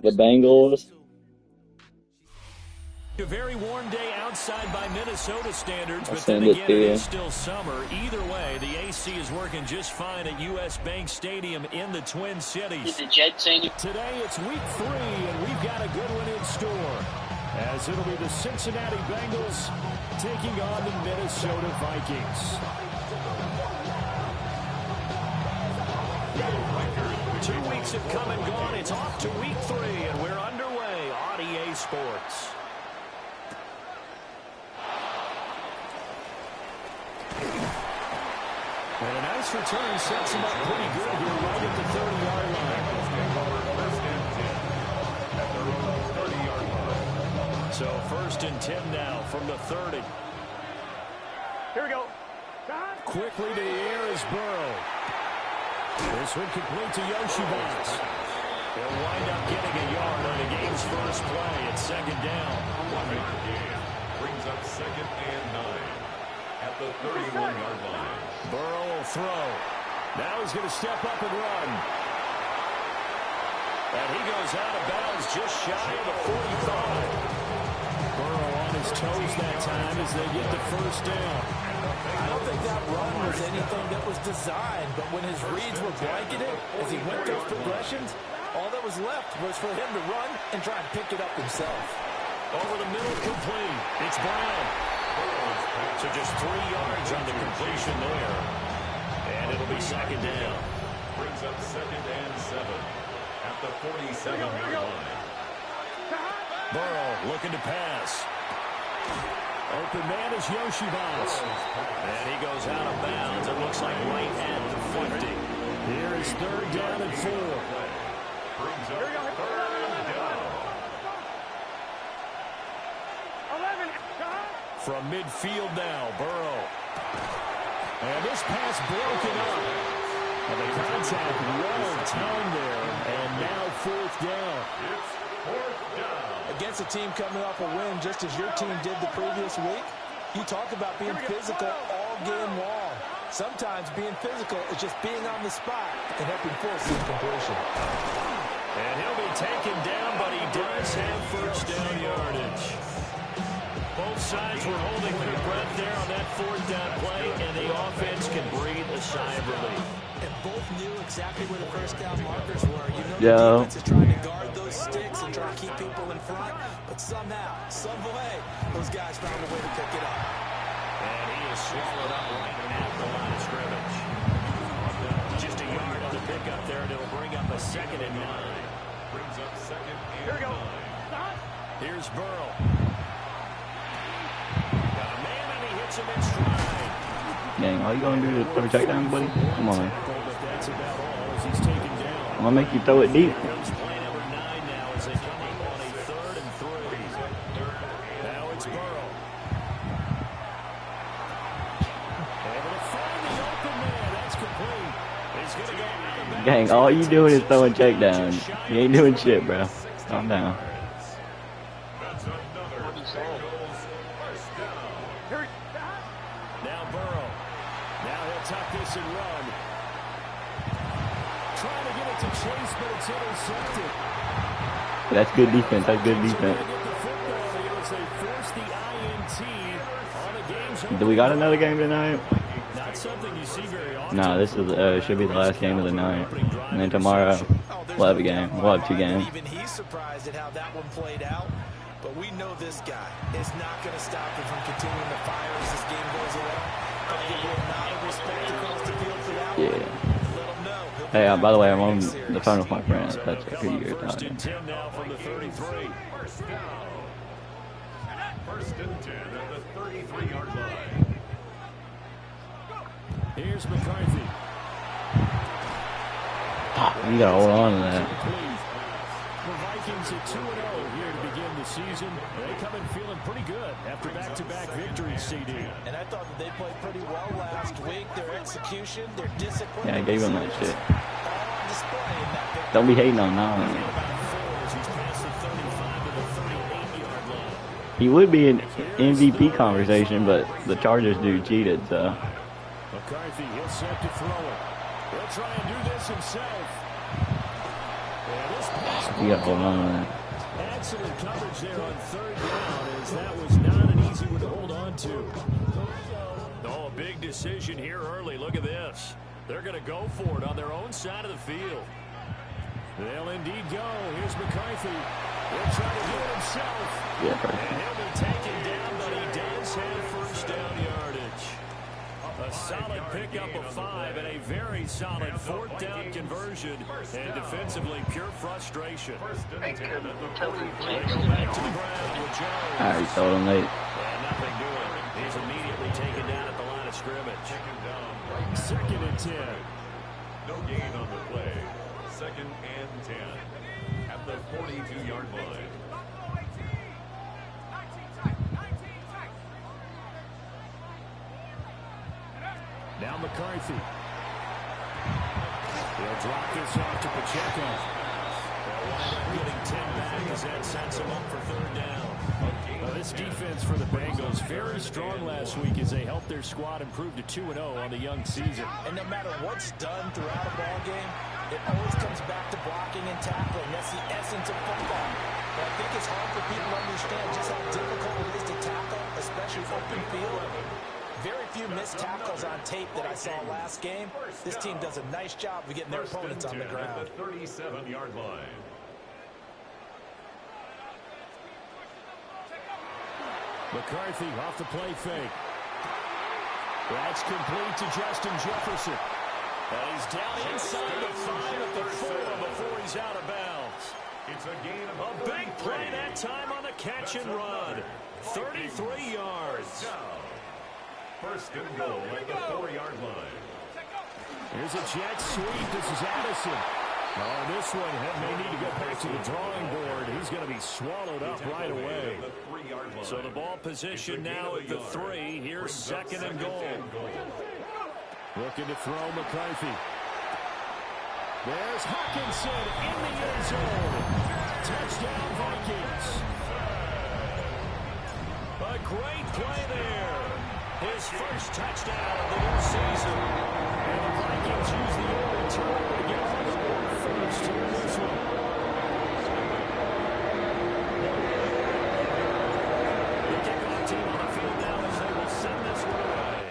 The Bengals. A very warm day outside by Minnesota standards, but Send then it again, to it you. is still summer. Either way, the AC is working just fine at U.S. Bank Stadium in the Twin Cities. Today, it's week 3, and we've got a good one in store, as it'll be the Cincinnati Bengals taking on the Minnesota Vikings. 2 weeks have come and gone. It's off to week 3, and we're underway on EA Sports. And a nice return sets him up pretty good here right at the 30-yard line. So 1st and 10 now from the 30. Here we go. Quickly to the air is Burrow. This one complete to Yoshibas. He'll wind up getting a yard on the game's first play at 2nd down. 1 yard gain. Brings up 2nd and 9 at the 31-yard line. Burrow will throw. Now he's going to step up and run. And he goes out of bounds just shy of the 45. Burrow on his toes that time as they get the 1st down. I don't think that run was anything that was designed, but when his reads were blanketed, as he went those progressions, all that was left was for him to run and try and pick it up himself. Over the middle, complete. It's Brown. So just 3 yards on the completion there. And it'll be 2nd down. Brings up 2nd and 7 at the 47-yard line. Burrow looking to pass. Open man is Yoshibas. And he goes out of bounds. It looks like right at the 50. Here is 3rd down and 4. Brings up 3rd down. From midfield now, Burrow. And this pass broken up. And the contact well timed there. And now 4th down. It's 4th down. Against a team coming off a win just as your team did the previous week, you talk about being physical all game long. Sometimes being physical is just being on the spot and helping force incompletion. And he'll be taken down, but he does have 1st down yardage. Both sides were holding their breath there on that 4th down play, and the offense can breathe a sigh of relief. And both knew exactly where the 1st down markers were. You know, Yeah. the defense is trying to guard those sticks and try to keep people in front, but somehow, some way, those guys found a way to pick it up. And he is swallowed up right at the line of scrimmage. Just a yard on the pickup there, and it'll bring up a 2nd and 9. Brings up 2nd and 9. Here's Burrow. Got a man, and he hits him in stride. Dang, all you gonna do is put a check down, buddy? Come on. But that's about all as he's taken down. I'm gonna make you throw it deep. Comes play number 9 now as they come up on a 3rd and 3. Now it's Burrow. Able to find the open man. That's complete. He's going to go out of bounds. Gang, all you doing is throwing check down. You ain't doing shit, bro. Calm down. That's another Bengals 1st down. Now Burrow. Now he'll tuck this and run. Trying to get it to Chase, but it's intercepted. That's good defense. That's good defense. Do we got another game tonight? Not something you see very often. No, this is should be the last game of the night. And then tomorrow we'll have a game. We'll have 2 games. Even he's surprised at how that one played out. But we know this guy is not going to stop him from continuing to fire as this game goes along. Going to give you a nod of respect across the field for that one. Yeah. Let him know. Hey, by the way, I'm on the phone with my friend. That's who you're 1st talking. and 10 now from the 33. 1st down. 1st and 10 at the 33-yard line. Here's McCarthy. You gotta hold on to that. The Vikings at 2-0 here to begin the season. They come in feeling pretty good after back-to-back victories, CD. And I thought that they played pretty well last week. Their execution, their discipline. Yeah, I gave him that shit. All on display in that victory. Don't be hating on that one. He would be in MVP conversation, but the Chargers dude cheated, so. McCarthy, he'll set to throw it. He'll try and do this himself. You got to hold on to that. Excellent coverage there on third down, as that was not an easy one to hold on to. Oh, a big decision here early. Look at this. They're going to go for it on their own side of the field. They'll indeed go. Here's McCarthy. He'll try to do it himself. Yeah, perfect. And he'll be taken down, but he does have first down yardage. A solid pickup of 5 and a very solid fourth down conversion. And defensively, pure frustration. They go back to the ground with Jones. I already told him late. And nothing doing. He's immediately taken down at the line of scrimmage. Second and 10. No gain on the play. Second and 10 at the 42-yard line. Now McCarthy. He'll drop this off to Pacheco. They'll wind up getting 10 back as that sets him up for third down. This defense for the Bengals very strong last week as they helped their squad improve to 2-0 on the young season. And no matter what's done throughout a ball game, it always comes back to blocking and tackling. That's the essence of football. But I think it's hard for people to understand just how difficult it is to tackle, especially open field. Very few missed tackles on tape that I saw last game. This team does a nice job of getting their opponents on the ground. At the 37-yard line. McCarthy off the play fake. That's complete to Justin Jefferson. And he's down inside the 5 at the 4 before he's out of bounds. It's a gain of a big play that time on the catch and run. 33 yards. First and goal at the 4-yard line. Here's a jet sweep. This is Addison. Oh, this one may need to go back to the drawing board. He's going to be swallowed up right away. So the ball position now at the 3. Here's second and goal. Looking to throw McCarthy. There's Hawkinson in the end zone. Touchdown Vikings. A great play there. His first touchdown of the new season. And the Vikings use the early turnover to get on the board first here in this one. The kickoff team on the field now as they will send this one away.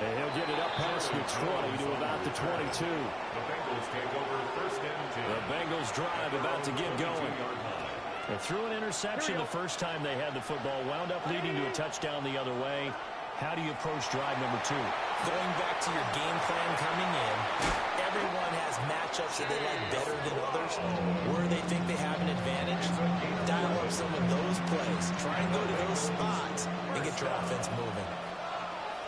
And he'll get it up past the 20 to about the 22. The Bengals take over first and 10. The Bengals drive about to get going. They threw an interception the first time they had the football, wound up leading to a touchdown the other way. How do you approach drive number 2? Going back to your game plan coming in, everyone has matchups that they like better than others, where they think they have an advantage. Dial up some of those plays. Try and go to those spots and get your offense moving.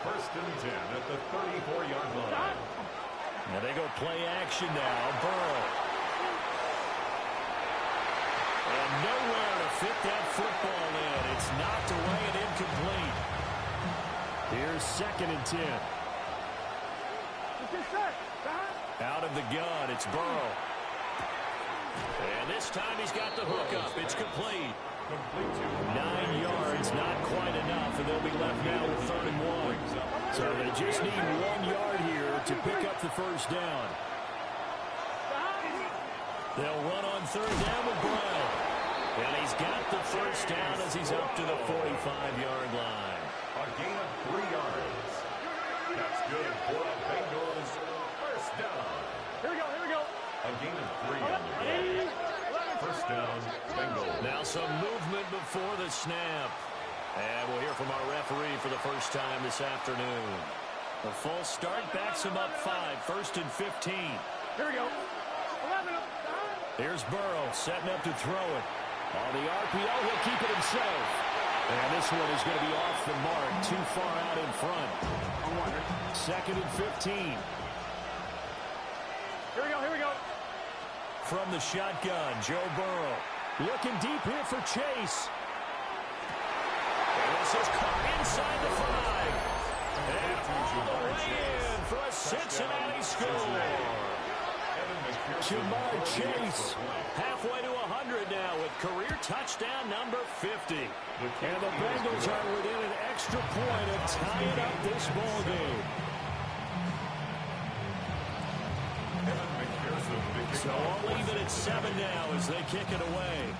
First and 10 at the 34-yard line. Now they go play action now. Burrow. And nowhere to fit that football in. It's knocked away and incomplete. Here's second and 10. Out of the gun, it's Burrow. And this time he's got the hook up. It's complete. 9 yards, not quite enough, and they'll be left now with 3rd and 1. So they just need 1 yard here to pick up the first down. They'll run on 3rd down with Brown. And he's got the first down as he's up to the 45-yard line. A gain of 3 yards. That's good for the Bengals. First down. Here we go. A gain of 3 on the play. First down, Bengals. Now some movement before the snap. And we'll hear from our referee for the first time this afternoon. The full start backs him up 5. 1st and 15. Here we go. 11. Here's Burrow setting up to throw it. On the RPO, he'll keep it himself. And this one is going to be off the mark, too far out in front. 2nd and 15. Here we go. From the shotgun, Joe Burrow. Looking deep here for Chase. And this is caught inside the 5. And all the way in for a Cincinnati score. Ja'Marr Chase, halfway to 100 now with career touchdown number 50. And the Bengals are within an extra point of tying up this ball game. So all even at 7 now as they kick it away.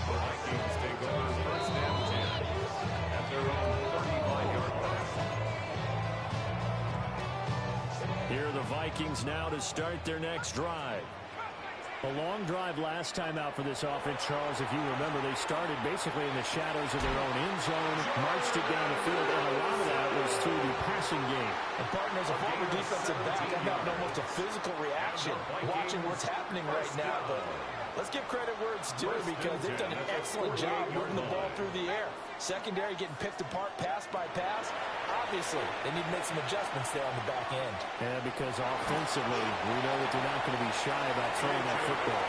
The Vikings take over first and 10 at their own 35-yard line. Here are the Vikings now to start their next drive. A long drive last time out for this offense, Charles. If you remember, they started basically in the shadows of their own end zone, marched it down the field, and a lot of that was through the passing game. And partner, as a former defensive back, I'm having almost a physical reaction watching what's happening right now. But let's give credit where it's due because they've done an excellent job moving the ball through the air. Secondary getting picked apart pass by pass. Obviously, they need to make some adjustments there on the back end. Yeah, because offensively, we know that they're not going to be shy about throwing that football.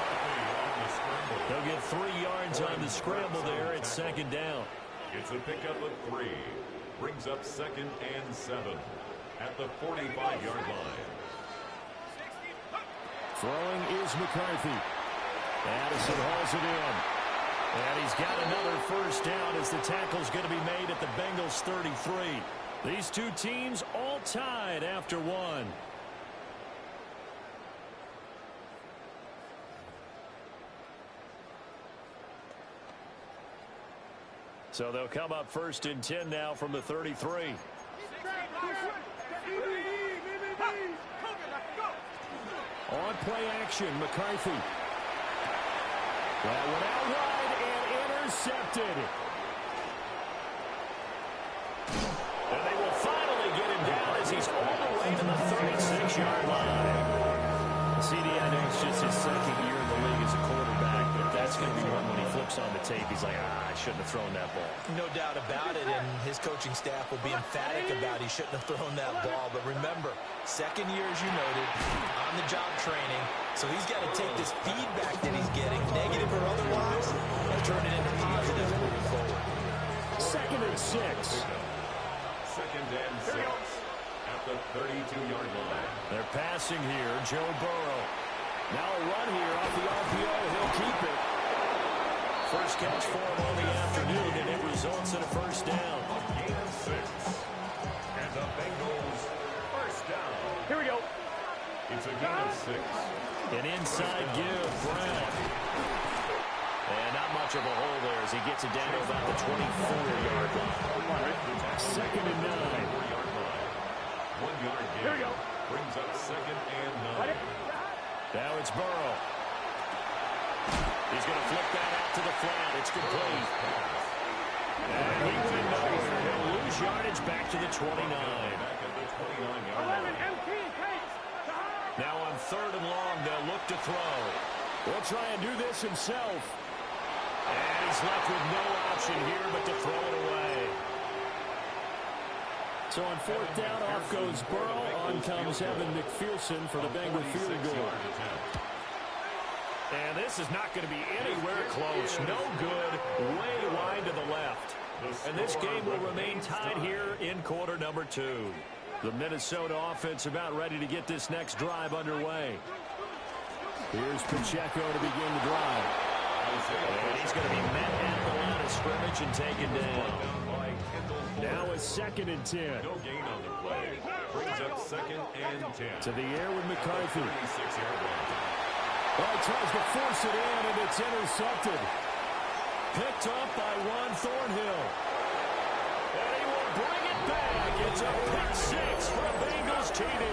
They'll get 3 yards on the scramble there at second down. It's a pickup of 3. Brings up second and 7 at the 45-yard line. Throwing is McCarthy. Addison hauls it in. And he's got another first down as the tackle's going to be made at the Bengals 33. These two teams all tied after 1. So they'll come up first and 10 now from the 33. On play action, McCarthy. That went out wide and intercepted. And they will finally get him down as he's all the way to the 36-yard line. CD, I know it's just his second year in the league as a quarterback, but that's going to be one when he flips on the tape. He's like, I shouldn't have thrown that ball. No doubt about it, and his coaching staff will be emphatic about he shouldn't have thrown that ball. But remember, second year, as you noted, on-the-job training, so he's got to take this feedback that he's getting, negative or otherwise, and turn it into positive moving forward. Second and 6. Second and 6 at the 32-yard line. They're passing here, Joe Burrow. Now a run here off the RPO. He'll keep it. First catch for him on the afternoon, and it results in a first down. Gain of 6. And the Bengals first down. Here we go. It's a gain of 6. An inside give, Brown. And not much of a hole there as he gets it down to about the 24-yard line. Second and 9. 4-yard line. 1-yard gain. Here we go. Brings up second and 9. Now it's Burrow. He's going to flip that out to the flat. It's complete. And he went nowhere. He'll lose yardage back to the 29. Back at the 29-yard line. Now on third and long, they'll look to throw. He'll try and do this himself. And he's left with no option here but to throw it away. So on fourth down, off goes Burrow. On comes Evan McPherson for the Bengal field goal. And this is not going to be anywhere close. No good. Way wide to the left. And this game will remain tied here in quarter number 2. The Minnesota offense about ready to get this next drive underway. Here's Pacheco to begin the drive. And he's going to be met at the line of scrimmage and taken down. Now it's second and 10. No gain on the play. Brings up second and 10. To the air with McCarthy. 36-yard line. Oh, he tries to force it in, and it's intercepted. Picked up by Juan Thornhill. And he will bring it back. It's a pick 6 for a Bengals TD.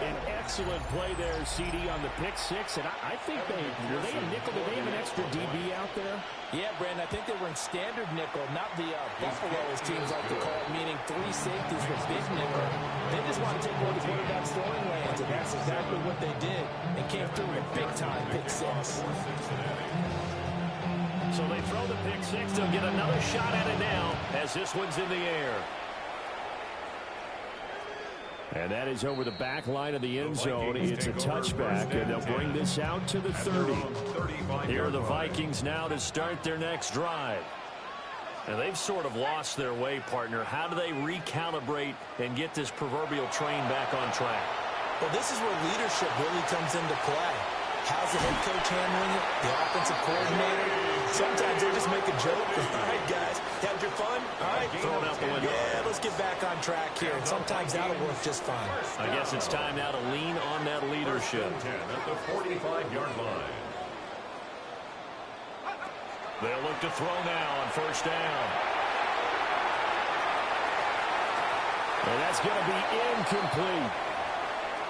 An excellent play there, CD, on the pick 6. And I think were they a nickel? Did they have an extra DB out there? Yeah, Brandon, I think they were in standard nickel, not the Buffalo, as teams like to call it, meaning 3 safeties with big nickel. They just want to take away the quarterback's throwing lanes, and that's exactly what they did, and came through with a big-time pick 6. So they throw the pick 6. They'll get another shot at it now as this one's in the air. And that is over the back line of the end zone. It's a touchback, and they'll bring this out to the 30. Here are the Vikings now to start their next drive. And they've sort of lost their way, partner. How do they recalibrate and get this proverbial train back on track? Well, this is where leadership really comes into play. How's the head coach handling it? The offensive coordinator? Sometimes they just make a joke. All right, guys, had your fun? All right, throw it out the window. Yeah, let's get back on track here. And sometimes that'll work just fine. I guess it's time now to lean on that leadership. 10 at the 45-yard line. They'll look to throw now on first down. And that's going to be incomplete.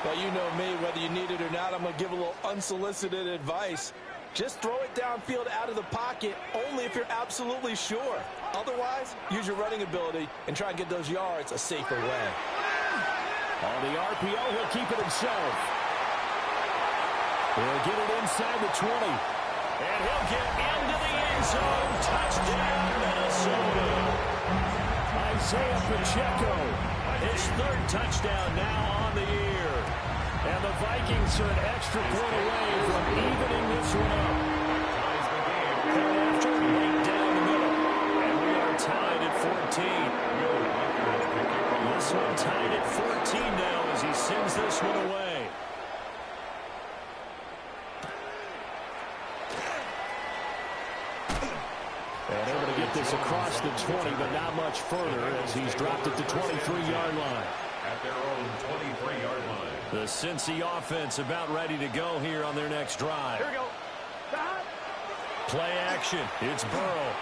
Well, you know me, whether you need it or not, I'm going to give a little unsolicited advice. Just throw it downfield out of the pocket only if you're absolutely sure. Otherwise, use your running ability and try and get those yards a safer way. On the RPO, he'll keep it himself. He'll get it inside the 20. And he'll get into the end zone. Touchdown, Minnesota. Isaiah Pacheco, his third touchdown now on the year. And the Vikings are an extra point away from evening this one up. Point after, right down the middle. And we are tied at 14. This one tied at 14 now as he sends this one away. And able to get this across the 20, but not much further as he's dropped it to 23-yard line. At their own 23-yard line. The Cincy offense about ready to go here on their next drive. Here we go. Play action. It's Burrow.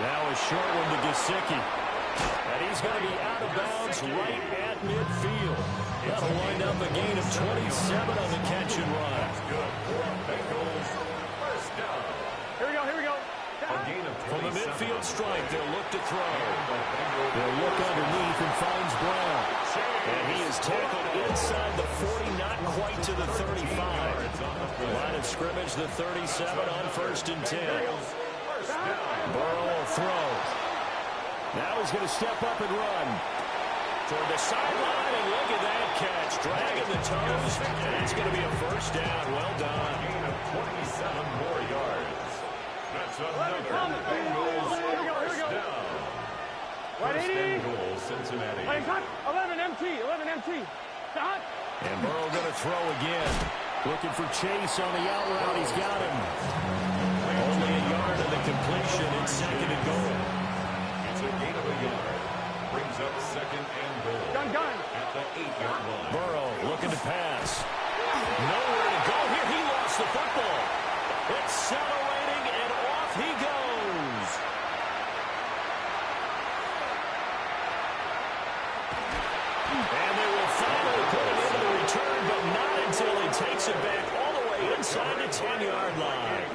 Now a short one to Gesicki. And he's going to be out of bounds right at midfield. That'll wind up a gain of 27 on the catch and run. That's good for Bengals. First down. Here we go, here we go. A gain of From the 27. midfield strike, they'll look to throw. They'll look They'll underneath and finds Brown. And he is tackled inside the 40, not quite to the 35. Line of scrimmage, the 37 on first and 10. Burrow will throw. Now he's going to step up and run. Toward the sideline, and look at that catch. Dragging the toes, and it's going to be a first down. Well done. gain of 27 more yards. That's another Bengals first down. First and goal, Cincinnati. 11 MT. Stop. And Burrow going to throw again. Looking for Chase on the out route. He's got him. Only a yard of the completion. It's second and goal. It's a gain of a yard. Brings up second and goal. Gun. At the 8-yard line. Burrow looking to pass. Nowhere to go here. He lost the football. Accelerating, and off he goes. And they will finally put him into the return, but not until he takes it back all the way inside the 10-yard line.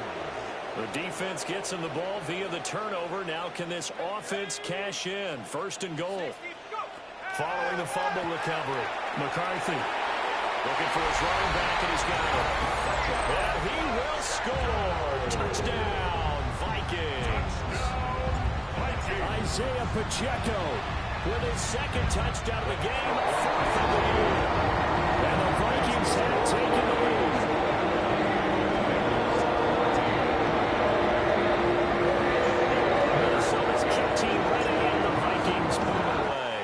The defense gets him the ball via the turnover. Now can this offense cash in? First and goal. Following the fumble recovery, McCarthy looking for his running back, and he's got it. And he will score. Touchdown, Vikings. Isaiah Pacheco with his second touchdown of the game, fourth of the year. And the Vikings have taken the lead. Minnesota's kick team ready, and the Vikings move away.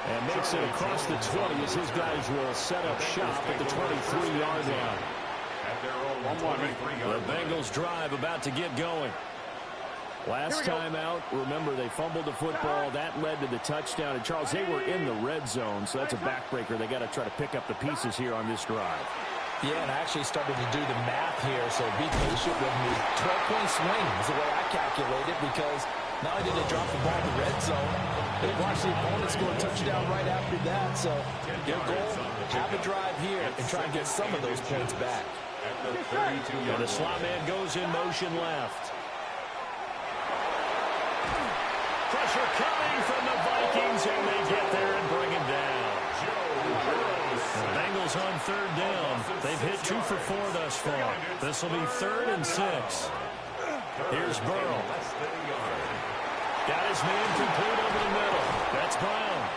And makes it across the 20 as his guys will set up shop at the 23-yard line. At their own 23-yard The Bengals drive about to get going. Last time out, remember, they fumbled the football. That led to the touchdown. And, Charles, they were in the red zone, so that's a backbreaker. They got to try to pick up the pieces here on this drive. Yeah, and I actually started to do the math here, so be patient with me. 12-point swing is the way I calculated, because not only did they drop the ball in the red zone, they watched the opponent score a touchdown right after that. So their goal, have a drive here and try and get some of those points back. At the 32-yard And the slot man goes in motion left. Pressure coming from the Vikings, and they get there and bring him down. The Bengals on third down. They've hit 2 for 4 thus far. This will be 3rd and 6. Here's Burrow. Got his man complete over the middle. That's Brown.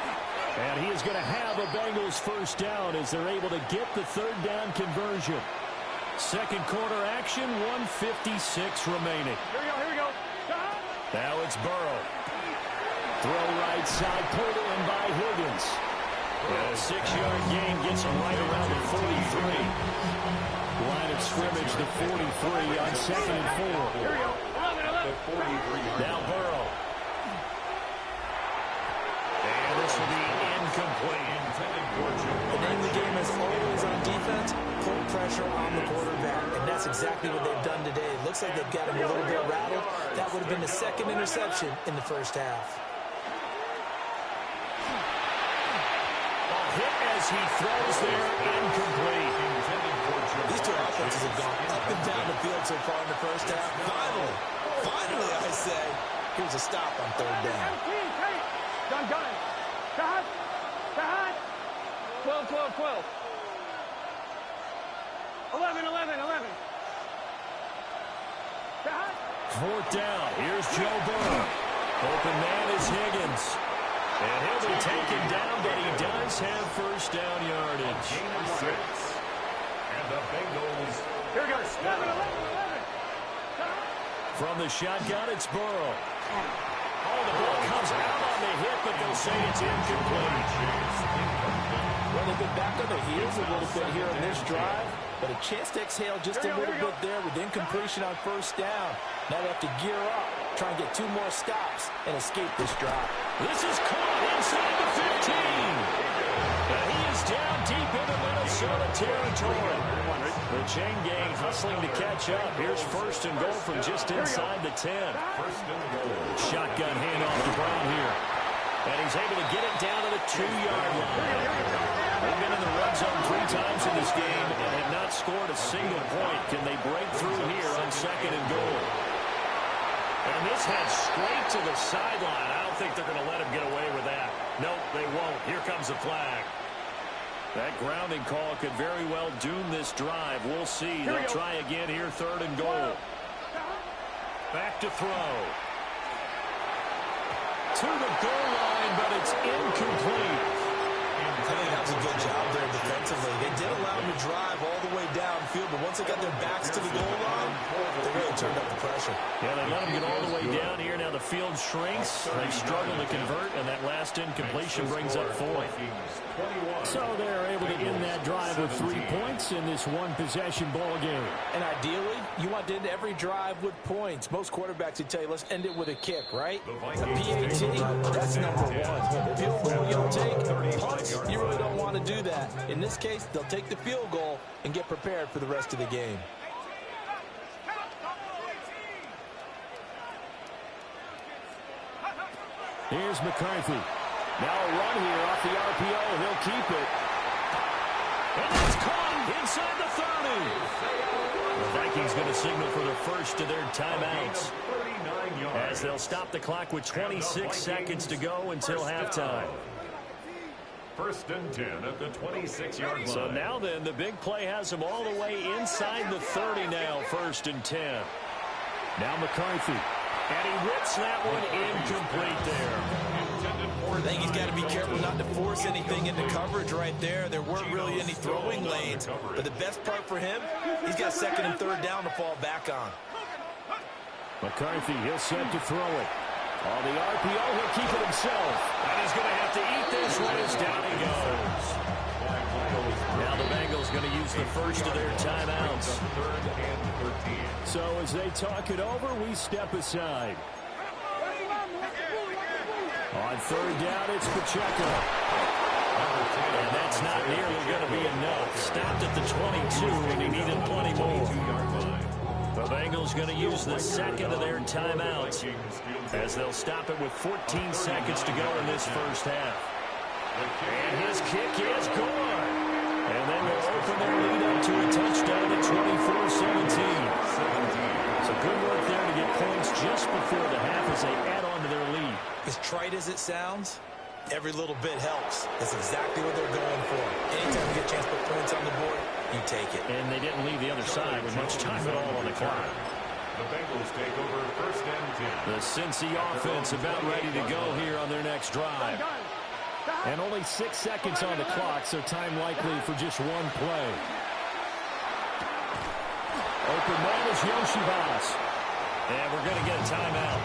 And he is going to have a Bengals first down as they're able to get the third down conversion. Second quarter action, 1:56 remaining. Here we go. Now it's Burrow. Throw right side, pulled in by Higgins. And a 6-yard gain gets him right around the 43. Line of scrimmage, the 43 on 2nd and 4. Here we go. 11. Now Burrow. And this will be incomplete. The name of the game is always on defense, put pressure on the quarterback, and that's exactly what they've done today. It looks like they've got him a little bit rattled. That would have been the second interception in the first half. Hit as he throws there, incomplete. These two offenses have gone up and down the field so far in the first half. Finally, I say, here's a stop on 3rd down. Gun. Shot. 12. 11. Shot. 4th down. Here's Joe Burrow. Open man is Higgins. And he'll be taken down, but he does have first down yardage. Gain of 6. And the Bengals. Here we go. 11. From the shotgun, it's Burrow. Oh, the ball comes out on the hit, but they'll say it's incomplete. Well, they've been back on their heels a little bit here on this drive, but a chance to exhale just a little bit there with incompletion on first down. Now they have to gear up, try and get 2 more stops, and escape this drive. This is caught inside the 15. And he is down deep into Minnesota territory. The chain gang hustling to catch up. Here's 1st and goal from just inside the 10. Shotgun handoff to Brown here. And he's able to get it down to the 2-yard line. They've been in the red zone 3 times in this game and have not scored a single point. Can they break through here on 2nd and goal? And this heads straight to the sideline. I don't think they're going to let him get away with that. Nope, they won't. Here comes the flag. That grounding call could very well doom this drive. We'll see. They'll try again here, 3rd and goal. Back to throw. To the goal line, but it's incomplete. I think that was a good job there defensively. They did allow them to drive all the way downfield, but once they got their backs to the goal line, they really turned up the pressure. Yeah, they let them get all the way down here. Now the field shrinks. They struggle to convert, and that last incompletion brings up 4. So they're able to end that drive with 3 points in this one-possession ball game. And ideally, you want to end every drive with points. Most quarterbacks would tell you, let's end it with a kick, right? A PAT, that's number 1. Field goal you'll take, punts, you really don't want to do that. In this case, they'll take the field goal and get prepared for the rest of the game. Here's McCarthy. Now a run here off the RPO. He'll keep it. And it's caught inside the 30. The Vikings going to signal for the first of their timeouts, as they'll stop the clock with 26 seconds to go until halftime. 1st and 10 at the 26-yard line. So now then, the big play has them all the way inside the 30 now, 1st and 10. Now McCarthy. And he rips that one incomplete there. I think he's got to be careful not to force anything into coverage right there. There weren't really any throwing lanes. But the best part for him, he's got 2nd and 3rd down to fall back on. McCarthy, he'll set to throw it. On the RPO, he'll keep it himself. And he's going to have to eat this one as down he goes. Now the Bengals going to use the first of their timeouts. So as they talk it over, we step aside. On 3rd down, it's Pacheco. And that's not nearly going to be enough. Stopped at the 22, and he needed plenty more. The Bengals going to use the 2nd of their timeouts, as they'll stop it with 14 seconds to go in this first half. And his kick is gone. And then they'll open their lead up to a touchdown at 24-17. So good work there to get points just before the half as they add on to their lead. As trite as it sounds, every little bit helps. That's exactly what they're going for. Anytime you get a chance to put points on the board, you take it. And they didn't leave the other side with much time at all on the clock. The Bengals take over 1st and 10. The Cincy offense about ready to go here on their next drive. And only 6 seconds on the clock, so time likely for just one play. Open man is Yoshibas. And we're going to get a timeout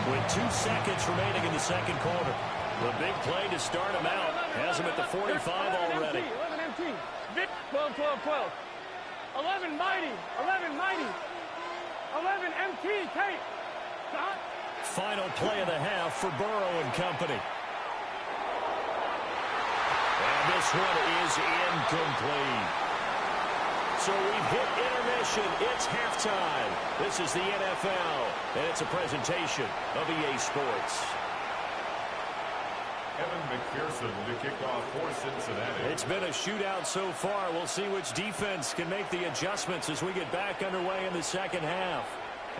with 2 seconds remaining in the second quarter. The big play to start him out has him at the 45 already. 11 MT. 12, 12, 12. 11 mighty. 11 mighty. 11 MT. Tate. Stop. Final play of the half for Burrow and company. And this one is incomplete. So we've hit intermission. It's halftime. This is the NFL, and it's a presentation of EA Sports. Evan McPherson to kick off for Cincinnati. It's been a shootout so far. We'll see which defense can make the adjustments as we get back underway in the second half.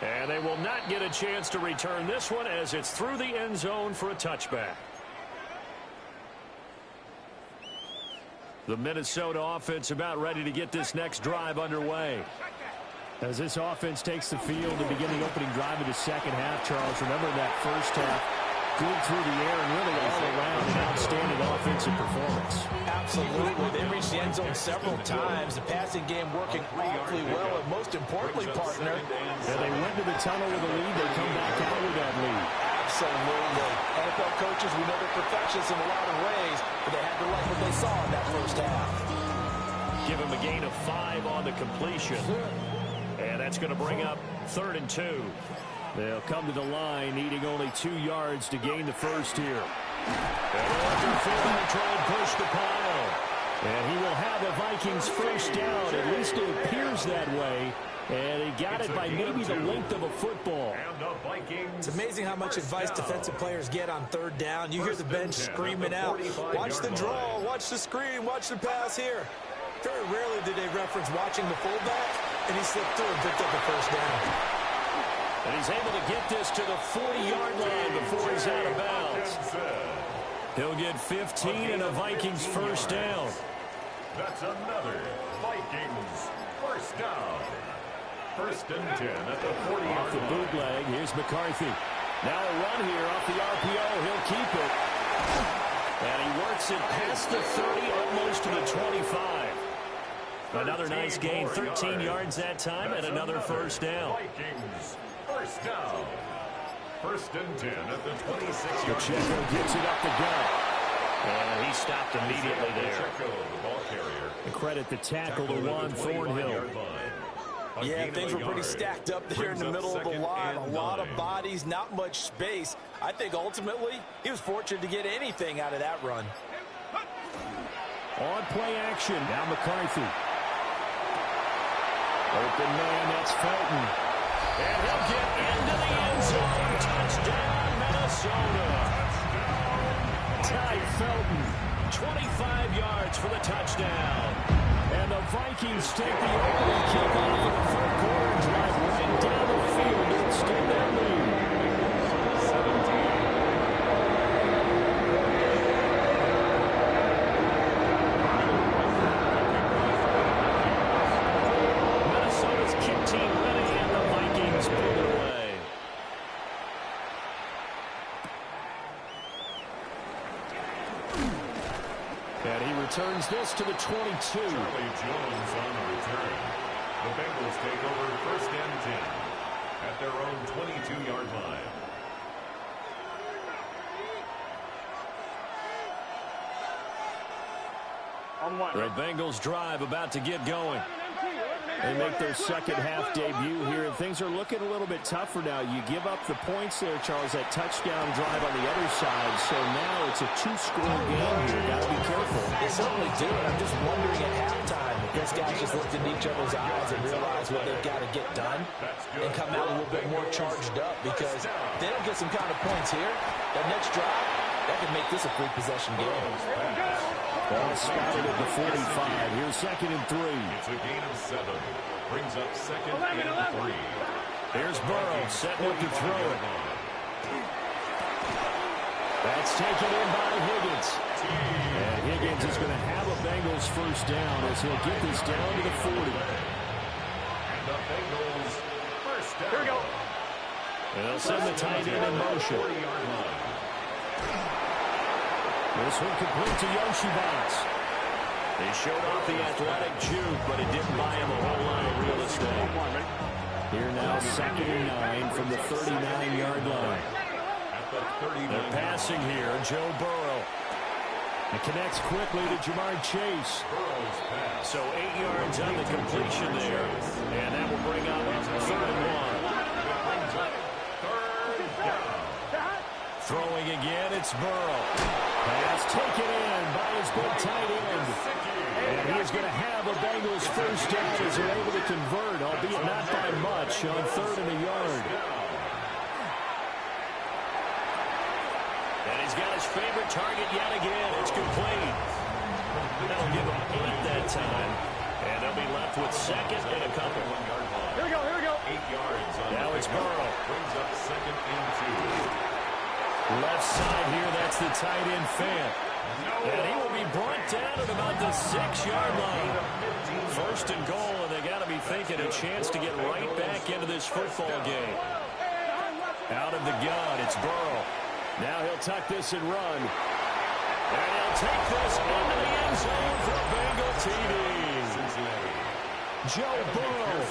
And they will not get a chance to return this one as it's through the end zone for a touchback. The Minnesota offense about ready to get this next drive underway. As this offense takes the field to begin the opening drive of the second half, Charles, remember that first half, good through the air and really all around an outstanding offensive performance. Absolutely. They reached the end zone several times. The passing game working awfully well, and most importantly, partner. Yeah, they went to the tunnel with a lead. They come back out with that lead. Absolutely. NFL coaches, we know they're perfectionists in a lot of ways, but they had to like what they saw in that first half. Give him a gain of 5 on the completion. And that's going to bring up 3rd and 2. They'll come to the line, needing only 2 yards to gain the first here. And try and push the pile. And he will have a Vikings first down. At least it appears that way. And he got it by maybe the length of a football. It's amazing how much advice defensive players get on 3rd down. You hear the bench screaming out, watch the draw, watch the screen, watch the pass here. Very rarely do they reference watching the fullback, and he slipped through and picked up the first down. And he's able to get this to the 40-yard line before he's out of bounds. He'll get 15 and a Vikings first down. That's another Vikings first down. 1st and 10 at the 40-yard off the bootleg. Here's McCarthy. Now a run here off the RPO. He'll keep it. And he works it past the 30, almost to the 25. Another nice gain, 13 yards that time, and another first down. Vikings first down. 1st and 10 at the 26-yard line. Pacheco gets it up the gut. And he stopped immediately there. Pacheco, the ball carrier. And credit the tackle to Juan Thornhill. Yeah, things were pretty stacked up there in the middle of the line. A lot of bodies, not much space. I think ultimately he was fortunate to get anything out of that run. On play action, now McCarthy. Open man, that's Felton. And he'll get into the end zone. Touchdown, Minnesota. Ty Felton, 25 yards for the touchdown. And the Vikings take the opening kickoff of the 3rd quarter and drive right down the field to extend their lead. Minnesota's kick team ready, and the Vikings pull it away. And he returns this to the 22. Charlie Jones on the return. The Bengals take over 1st and 10 at their own 22-yard line. The Bengals drive about to get going. They make their second half debut here, and things are looking a little bit tougher now. You give up the points there, Charles, that touchdown drive on the other side, so now it's a 2-score game here. Got to be careful. They certainly do, and I'm just wondering at halftime if those guys just looked in each other's eyes and realized what they've got to get done and come out a little bit more charged up, because if they don't get some kind of points here, that next drive, that could make this a 3-possession game. Ball spotted at the 45. Here's 2nd and 3. It's a gain of 7. Brings up 2nd and 3. Here's Burrow setting up to throw it. That's taken in by Higgins. And Higgins is going to have a Bengals first down as he'll get this down to the 40. And the Bengals first down. Here we go. And they'll send the tight end in motion. 40-yard line. This one complete to Yoshibas. They showed off the athletic juke, but it didn't buy him a whole lot of real estate. Here now, 2nd and 9 from the 39-yard line. They're passing here. Joe Burrow. It connects quickly to Jamar Chase. So 8 yards on the completion there. And that will bring up 3rd and 1. Throwing again, it's Burrow. Pass taken in by his big tight end. And he is going to have a Bengals first down as they're able to convert, albeit not by much, on 3rd and a yard. And he's got his favorite target yet again. It's complete. That'll give him 8 that time. And they'll be left with 2nd and a couple. Here we go, here we go. 8 yards. Now it's Burrow. Brings up 2nd and 2. Left side here, that's the tight end Fant. And he will be brought down at about the 6-yard line. 1st and goal, and they got to be thinking a chance to get right back into this football game. Out of the gun, it's Burrow. Now he'll tuck this and run. And he'll take this into the end zone for a Bengal TD. Joe Burrow,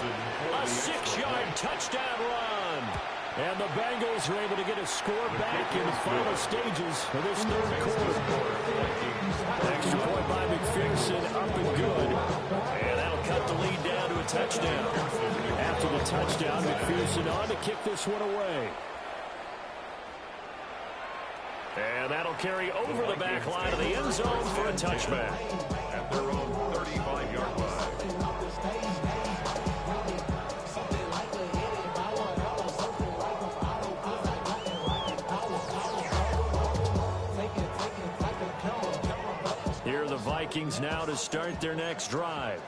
a 6-yard touchdown run. And the Bengals are able to get a score back in the final stages of this 3rd quarter. Extra point by McPherson, up and good. And that'll cut the lead down to a touchdown. After the touchdown, McPherson on to kick this one away. And that'll carry over the back line of the end zone for a touchback. At their own 35-yard line. Here are the Vikings now to start their next drive.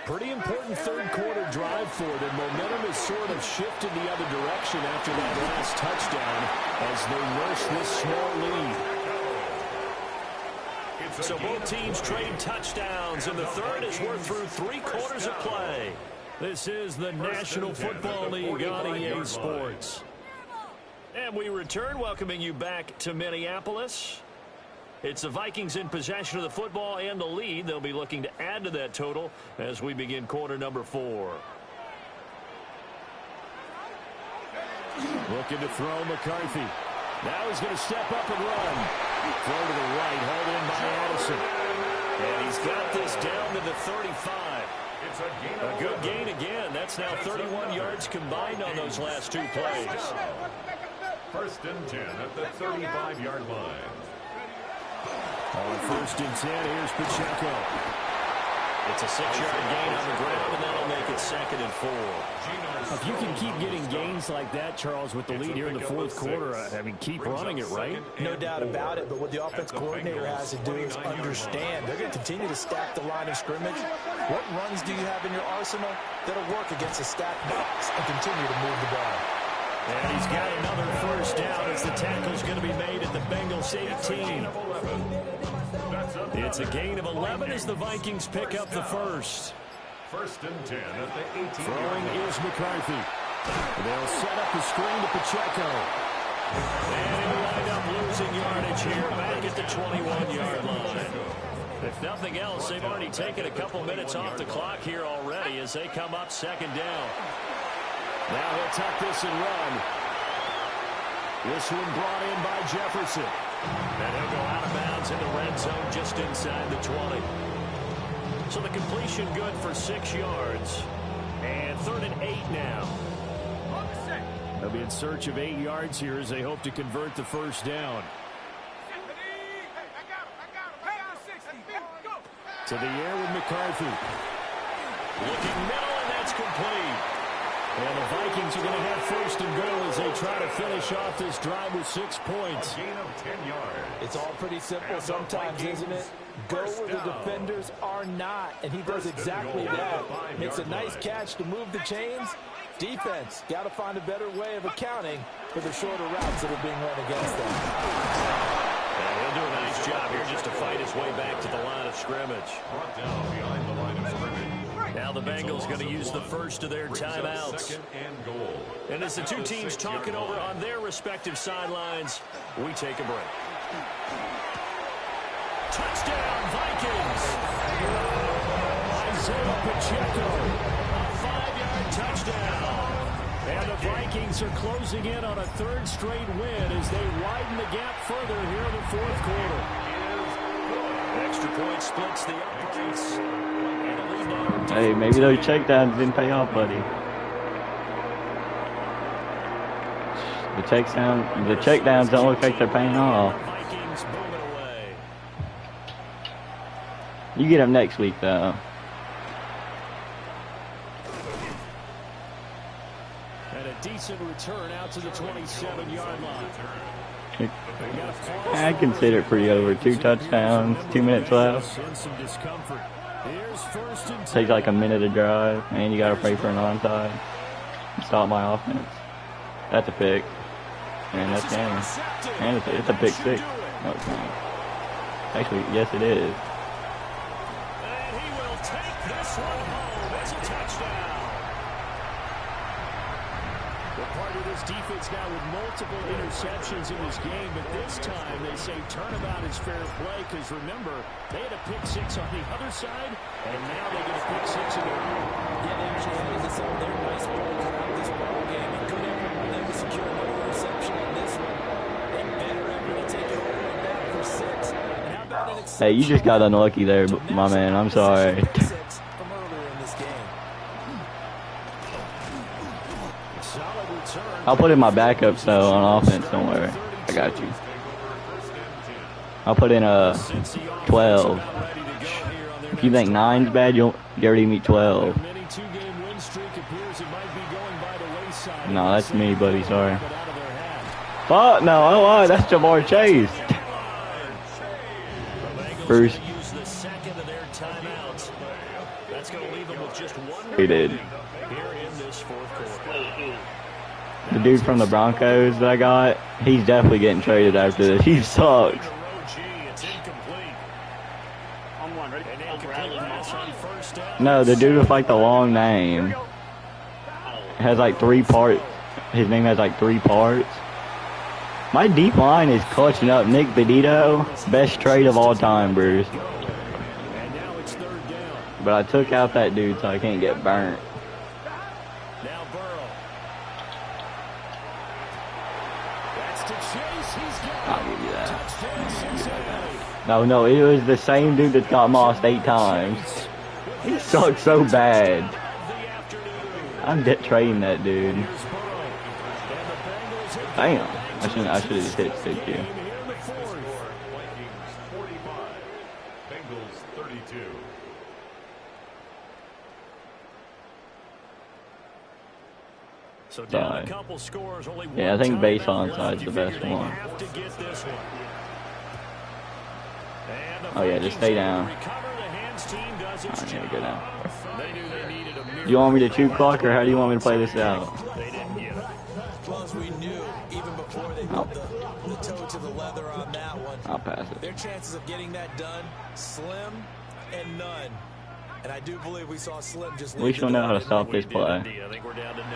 Pretty important 3rd quarter drive for them. Momentum has sort of shifted the other direction after that last touchdown as they nurse this small lead. So both teams trade touchdowns, and the 3rd as we're through 3 quarters of play. This is the National Football League on EA Sports. And we return, welcoming you back to Minneapolis. It's the Vikings in possession of the football and the lead. They'll be looking to add to that total as we begin quarter number 4. Looking to throw McCarthy. Now he's going to step up and run. Throw to the right, hauled in by Addison. And he's got this down to the 35. A good gain again. That's now 31 yards combined on those last 2 plays. 1st and 10 at the 35-yard line. On 1st and 10, here's Pacheco. It's a 6-yard gain on the ground, and that'll make it 2nd and 4. If you can keep getting gains like that, Charles, with the lead here in the 4th quarter, I mean, keep running it, right? No doubt about it, but what the offense coordinator has to do is understand they're going to continue to stack the line of scrimmage. What runs do you have in your arsenal that'll work against a stacked box and continue to move the ball? And he's got another first down as the tackle's going to be made at the Bengals 18. It's a gain of 11 as the Vikings pick up the first. 1st and 10 at the 18. Throwing is McCarthy. They'll set up the screen to Pacheco. And he'll wind up losing yardage here back at the 21-yard line. If nothing else, they've already taken a couple minutes off the clock here already as they come up 2nd down. Now he'll tuck this and run. This one brought in by Jefferson. And he'll go out of bounds in the red zone just inside the 20. So the completion good for 6 yards. And 3rd and 8 now. They'll be in search of 8 yards here as they hope to convert the first down. To the air with McCarthy. Looking middle, and that's complete. And the Vikings are going to have 1st and goal as they try to finish off this drive with 6 points. A gain of 10 yards. It's all pretty simple sometimes, isn't it? Go where the defenders are not, and he does exactly that. Makes a nice catch to move the chains. Defense, got to find a better way of accounting for the shorter routes that are being run against them. And he'll do a nice job here just to fight his way back to the line of scrimmage. Brought down behind the line of scrimmage. Now the Bengals going to use the first of their timeouts. 2nd and goal. And as the two teams talking over on their respective sidelines, we take a break. Touchdown, Vikings. Isaiah Pacheco, a 5-yard touchdown. And the Vikings are closing in on a third straight win as they widen the gap further here in the fourth quarter. Extra point splits the uprights. Hey, maybe those checkdowns didn't pay off, buddy. The checkdowns don't look like they're paying off. You get them next week, though. And a decent return out to the 27-yard line. I consider it pretty over. 2 touchdowns, 2 minutes left. Takes like a minute to drive, and you gotta pray for an onside. Stop my offense. That's a pick. And that's game. And it's a pick 6. No, it's not. Actually, yes it is. And he will take this one home. It's a touchdown. We're part of this defense now with multiple interceptions in this game, but this time they say turnabout is fair play because remember, they had a pick 6 on the other side, and now they get a pick 6 in their own. Yeah, they actually had this on their nice ball throughout this ball game, and good effort for them to secure another interception on this one. They better effort to take it all the way back for 6. And how about an exception? Hey, you just got unlucky there, my man. I'm sorry. From earlier in this game. Solid return. I'll put in my backups though on offense. Don't worry, I got you. I'll put in a 12. If you think 9's bad, you already meet 12. No, that's me, buddy. Sorry. Fuck no! Oh, that's Jamar Chase. Bruce. He did. The dude from the Broncos that I got, he's definitely getting traded after this. He sucks. No, the dude with like the long name has like 3 parts. His name has like 3 parts. My deep line is clutching up. Nick Benito, best trade of all time, Bruce. But I took out that dude so I can't get burnt. I'll give you that. No, it was the same dude that got mossed 8 times. He sucks so bad. I'm trading that dude. Damn. I should have just hit stick here. Bengals 32. So down a couple scores, only one. Yeah, I think base onside's the best one. Oh yeah, just stay down. I need to go down. Do you want me to chew clock, or how do you want me to play this out? As we knew, even before they put the toe to the leather on that one, I'll pass it. their chances of getting that done, slim and none. And I do believe we saw Slim just We should know how to stop this play. I think we're down to 9.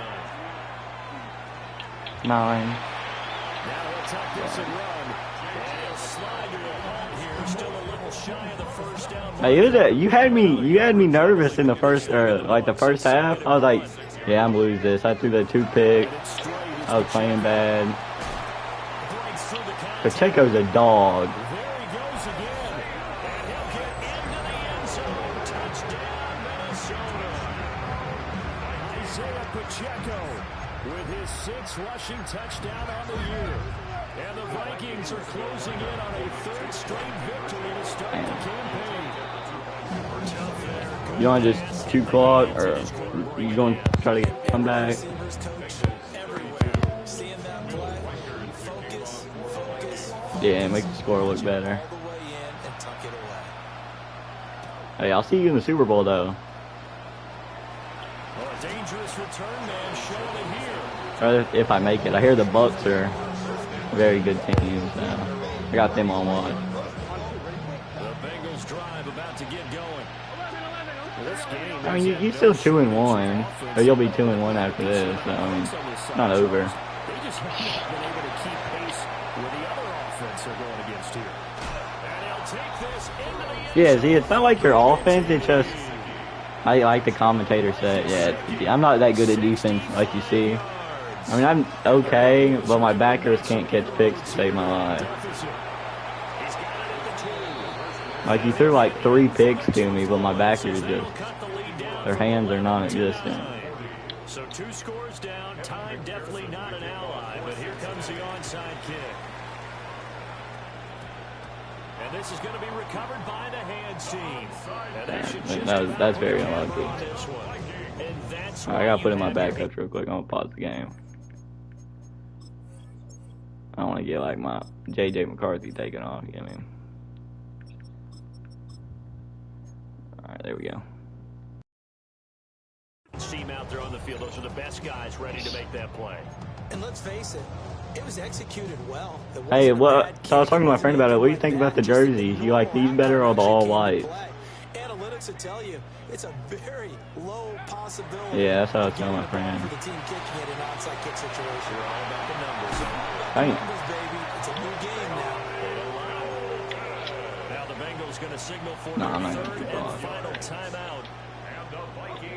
9. Now he'll tuck this and run. And he'll slide to a home here. Still a little shy of the first down. Hey, you had me nervous in the first half. I was like, yeah, I'm losing this. I threw the 2 picks. I was playing bad. Pacheco's a dog. There he goes again. And he'll get into the end zone. Touchdown, Minnesota. Isaiah Pacheco with his 6th rushing touchdown on the year. And the Vikings are closing in on a 3rd straight victory to start the campaign. You want to just chew clock, or you going to try to come back? Yeah, make the score look better. Hey, I'll see you in the Super Bowl, though. Well, a dangerous return man showing it here. Or if I make it. I hear the Bucks are very good teams now. I got them on watch. The Bengals drive about to get going. This game, I mean, you still 2-1, or you'll be 2-1 after this. So, I mean, it's not over. They just haven't been able to keep pace with the other offense they're going against here. And he'll Yeah, see, it's not like your offense. It's just, like the commentator said, yeah, I'm not that good at defense like you see. I mean, I'm okay, but my backers can't catch picks to save my life. Like, he threw like 3 picks to me, but my backers just, their hands are non-existent. So 2 scores down, time definitely not an ally, but here comes the onside kick. And this is going to be recovered by the hands team. That's very unlucky. I gotta put in my backups real quick. I'm gonna pause the game. I don't want to get like my J.J. McCarthy taken off. You know what I mean? Alright, there we go. Team out there on the field. Those are the best guys ready to make that play. And let's face it was executed well. Hey, so I was talking to my friend about it. What do you think about the jerseys? You like these better or the all white? Analytics will tell you it's a very low possibility. Yeah, that's what I was telling my friend. For the team kicking it in an onside kick situation. We're all about the numbers. Dang. Numbers, baby. It's a new game now. Now the Bengals going to signal for I'm their not third gonna and keep final timeout.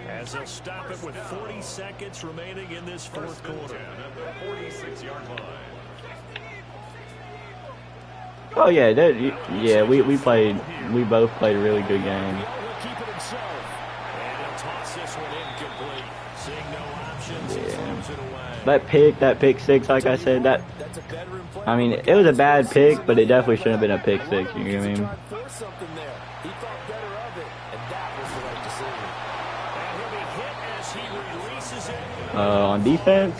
As they'll stop it with 40 seconds remaining in this fourth quarter. At the 46-yard line. Oh yeah, we both played a really good game. He'll keep it himself. And he'll toss this one incomplete. Seeing no options, he throws it away. That pick six, like I said, I mean, it was a bad pick, but it definitely shouldn't have been a pick six. You know what I mean? On defense,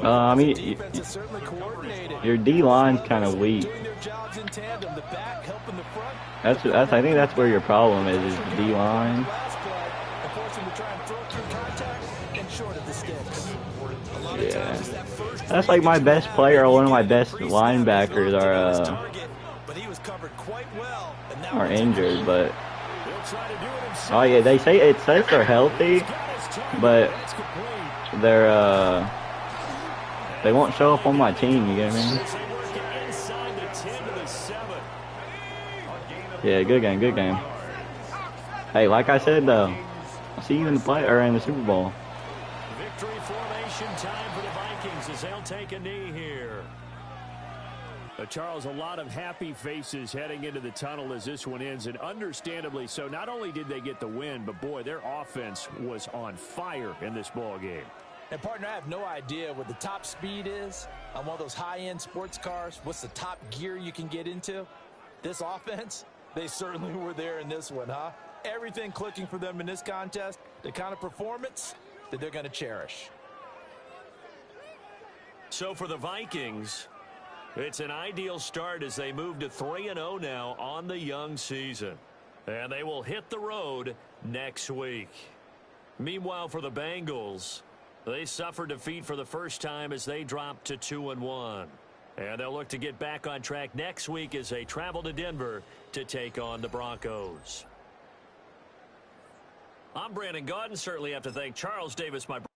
I mean, your D line's kind of weak. I think that's where your problem is the D line. Yeah, that's like my best player, or one of my best linebackers are injured, but. Oh yeah, they say it says they're healthy, but they won't show up on my team. You get what I mean? Yeah, good game. Hey, like I said though, I'll see you in the Super Bowl. Victory formation time for the Vikings as they'll take a knee here. Charles, a lot of happy faces heading into the tunnel as this one ends, and understandably so. Not only did they get the win, but boy, their offense was on fire in this ball game. And partner, I have no idea what the top speed is on one of those high-end sports cars. What's the top gear you can get into? This offense, they certainly were there in this one, huh? Everything clicking for them in this contest, the kind of performance that they're going to cherish. So for the Vikings, it's an ideal start as they move to 3-0 now on the young season. And they will hit the road next week. Meanwhile, for the Bengals, they suffered defeat for the first time as they dropped to 2-1. And they'll look to get back on track next week as they travel to Denver to take on the Broncos. I'm Brandon Gaudin. Certainly have to thank Charles Davis, my brother.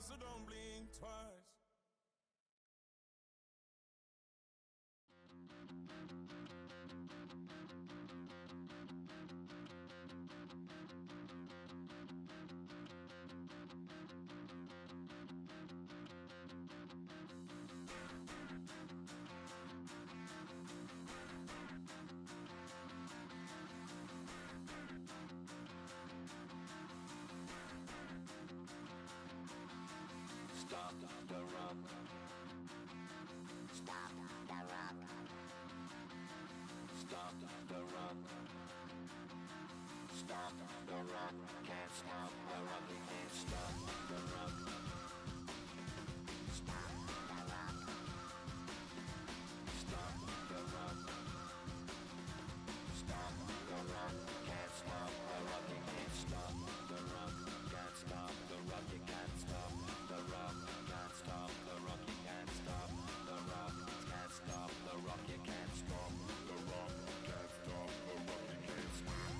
so don't blink twice. Stop the rock. Stop the rock. Stop the rock. Stop the rock. Can't stop the rock. You can't stop the rock. Stop the rock. Stop the rock. Stop the rock. Can't stop the rock. You can't stop the rock. Can't stop the rock. You can't stop the rock. Can't stop the rock. You can't stop the rock. Can't stop the rock. You can't stop the rock. Can't stop the rock. You can't stop.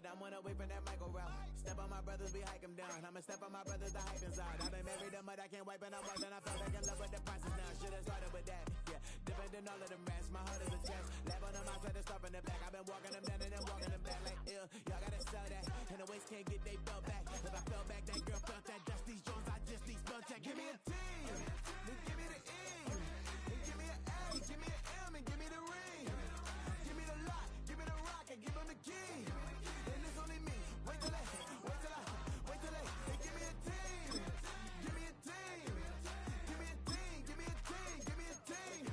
but I'm one away from that Michael route. Step on my brothers, we hike them down. I'ma step on my brothers, the hype inside. I've been married them, but I can't wipe and I'm wiping. I fell back in love with the process now. Should've started with that. Yeah, different than all of them rats. My heart is a test. Lab on them, I try to stop in the back. I've been walking them down and then walking them back like ill. Y'all gotta sell that. And the waist can't get they belt back. If I fell back, that girl felt that. Dust these Jones, I just need spell check. Give me a team, then give me the E, then give me an A, give me an M, and give me the ring. Give me the lock, give me the rock, and give them the key. And it's only me. Wait till they, they give me a team, give me a team, give me a team, give me a team, give me a team.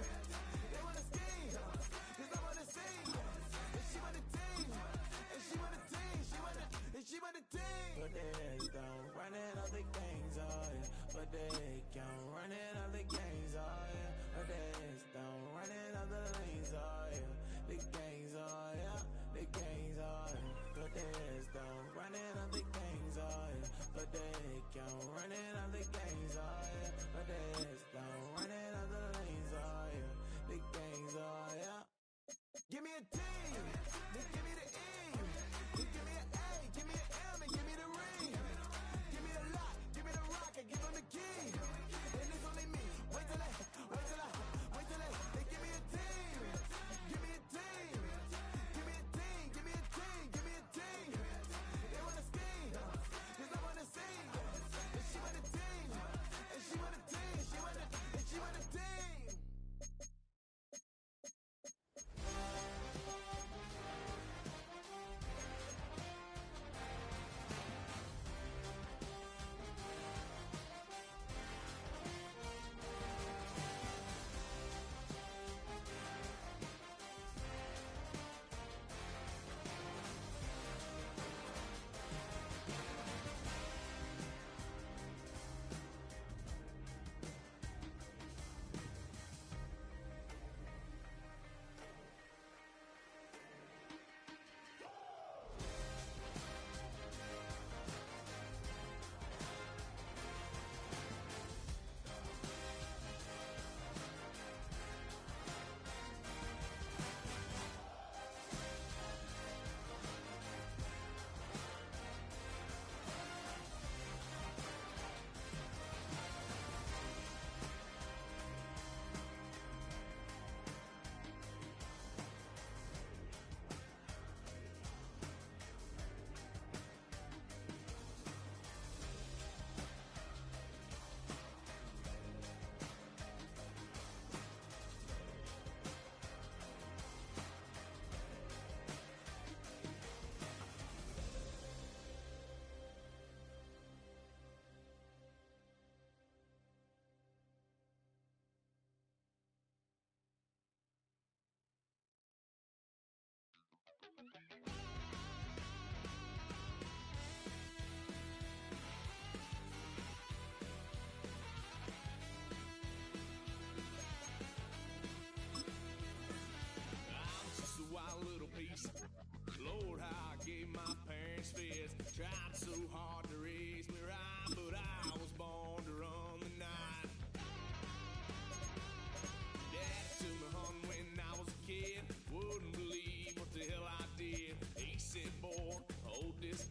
They wanna scheme, 'cause I wanna sing. And she want a team, and she want a team, she want a team. But they don't running all the gangs, oh yeah. But they can't running all the gangs, oh yeah. But they don't running all the lanes, oh yeah. The gangs, oh yeah. The gangs, oh yeah. But they don't running all the gangs, oh yeah. But they can't running all the gangs, oh yeah. But they don't running all the lanes, oh yeah. The gangs, oh yeah. Give me a team, then give me the E, then give me an A, give me an M, and give me the ring. Give me the lock, give me the rock, and give them the key. And it's only me. Wait till they give me a team, give me a team, give me a team, give me a team, give me a team. They wanna scheme, 'cause I wanna sing. And she want a team, and she want a team, she want a team. Wild little piece. Lord, how I gave my parents fist. Tried so hard to raise me right, but I was born to run the night. Dad took me home when I was a kid. Wouldn't believe what the hell I did. He said, boy, hold this.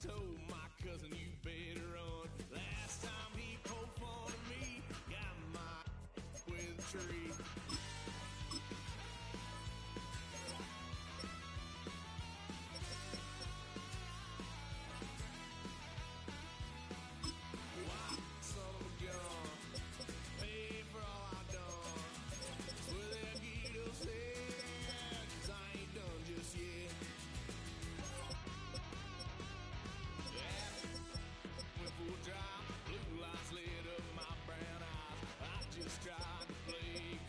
Told my cousin, you better run. Last time he poked fun at me, got my with a tree. Blue lights lit up my brown eyes. I just tried to play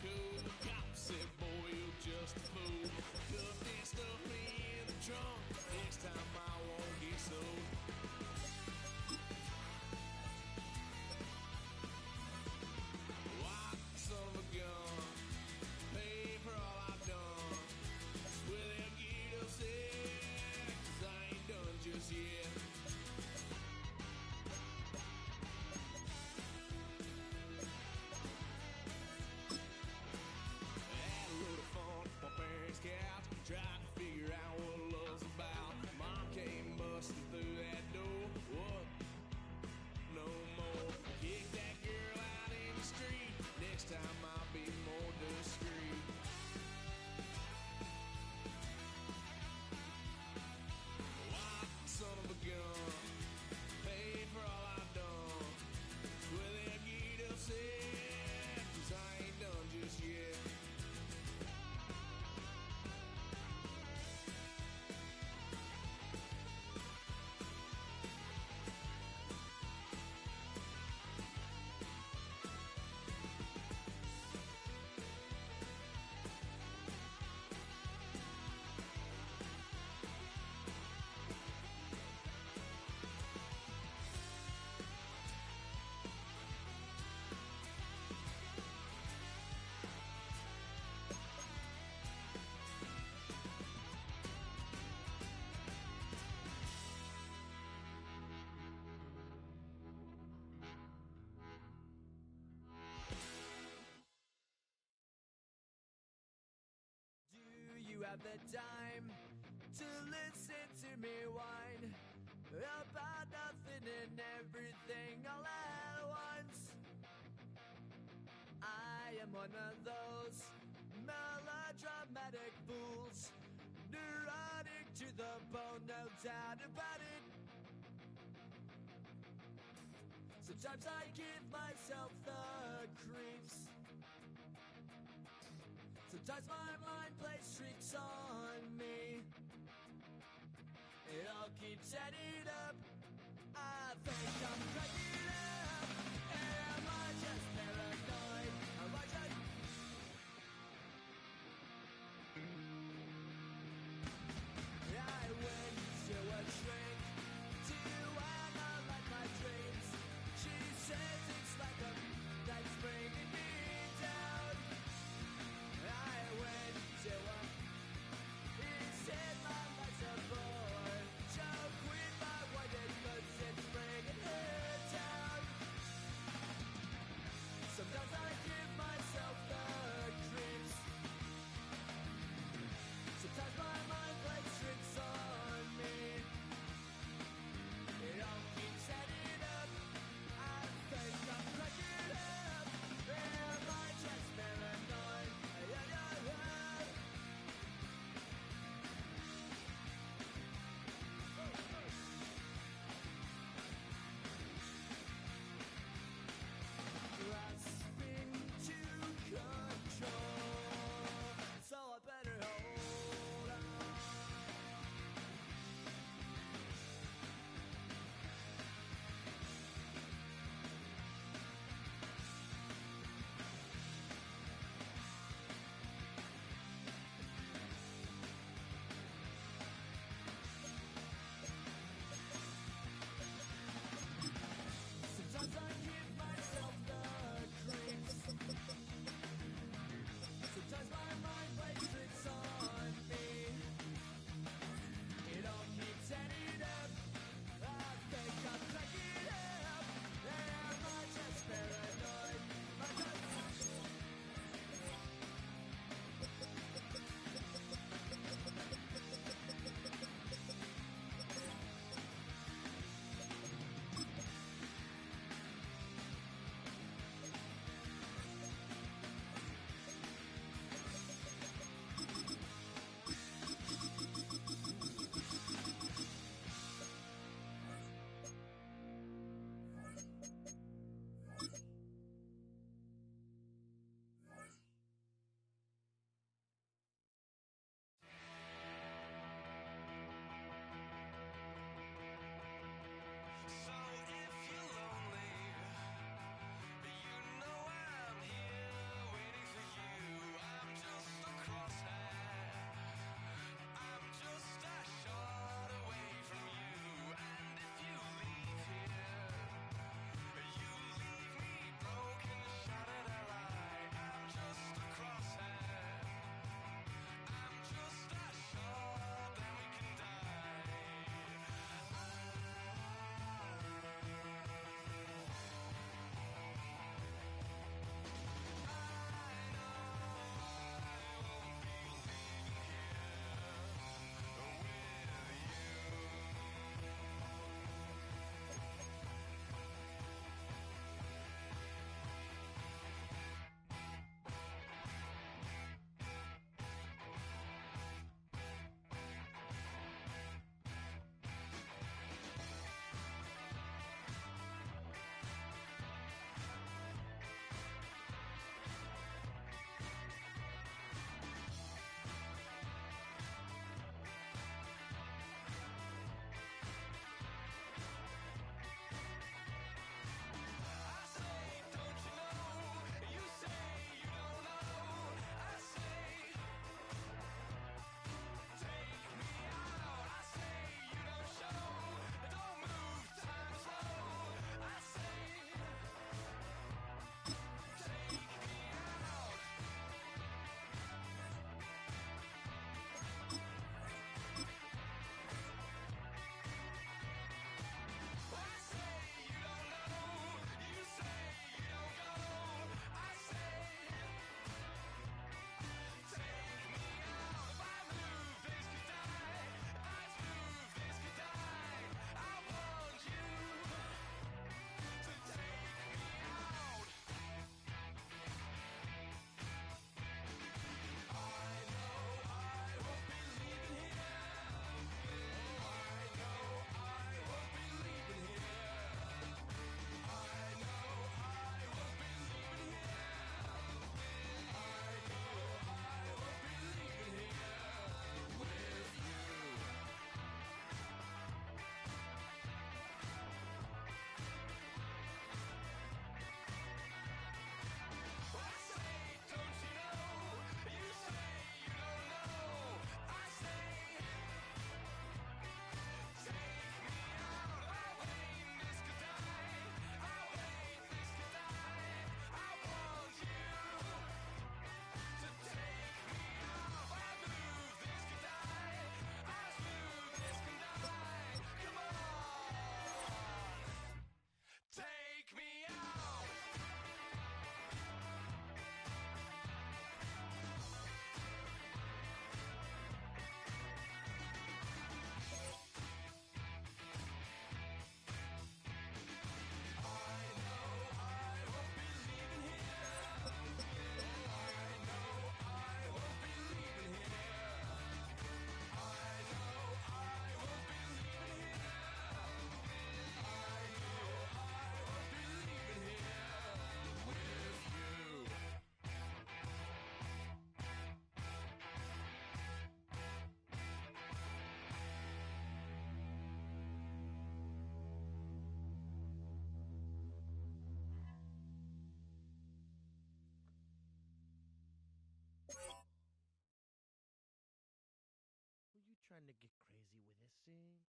busting through that door. What? No more. Kick that girl out in the street. Next time I'll be more discreet. Wild son of a gun, paid for all I've done. Well, they'll get upset, 'cause I ain't done just yet. Do you have the time to listen to me whine about nothing and everything all at once? I am one of those melodramatic fools, neurotic to the bone, no doubt about it. Sometimes I give myself the creeps. Sometimes my mind plays tricks on me. It all keeps adding up. I think I'm cracking up. Am I just paranoid? Am I just... I went to a shrink to analyze my dreams. She says it's like a that's bringing me down. I went to a, he said my life's a bore. So quit my wife because it's bringing her down. dancing.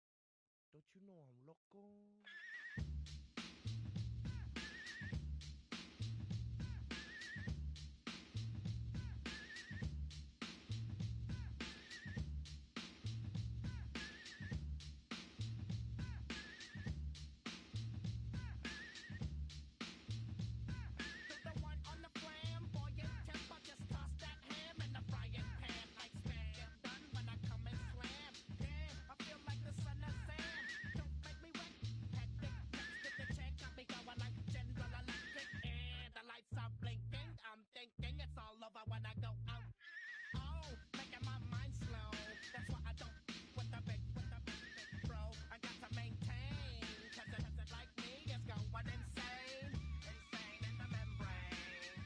Don't you know I'm loco? I'm thinking it's all over when I go out. Oh, making my mind slow. That's why I don't with the big bro. I got to maintain, cause it like me is going insane. Insane in the membrane.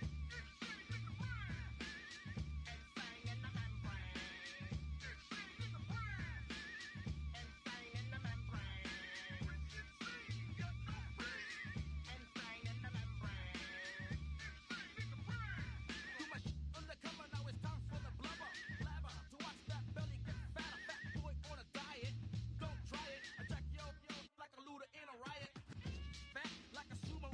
Insane in the membrane. Insane in the membrane. Insane in the membrane. Undercover, now it's time for the blubber. Blabber, to watch that belly get fatter. Fat boy on a diet. Don't try it. Attack yo like a looter in a riot. Fat like a sumo.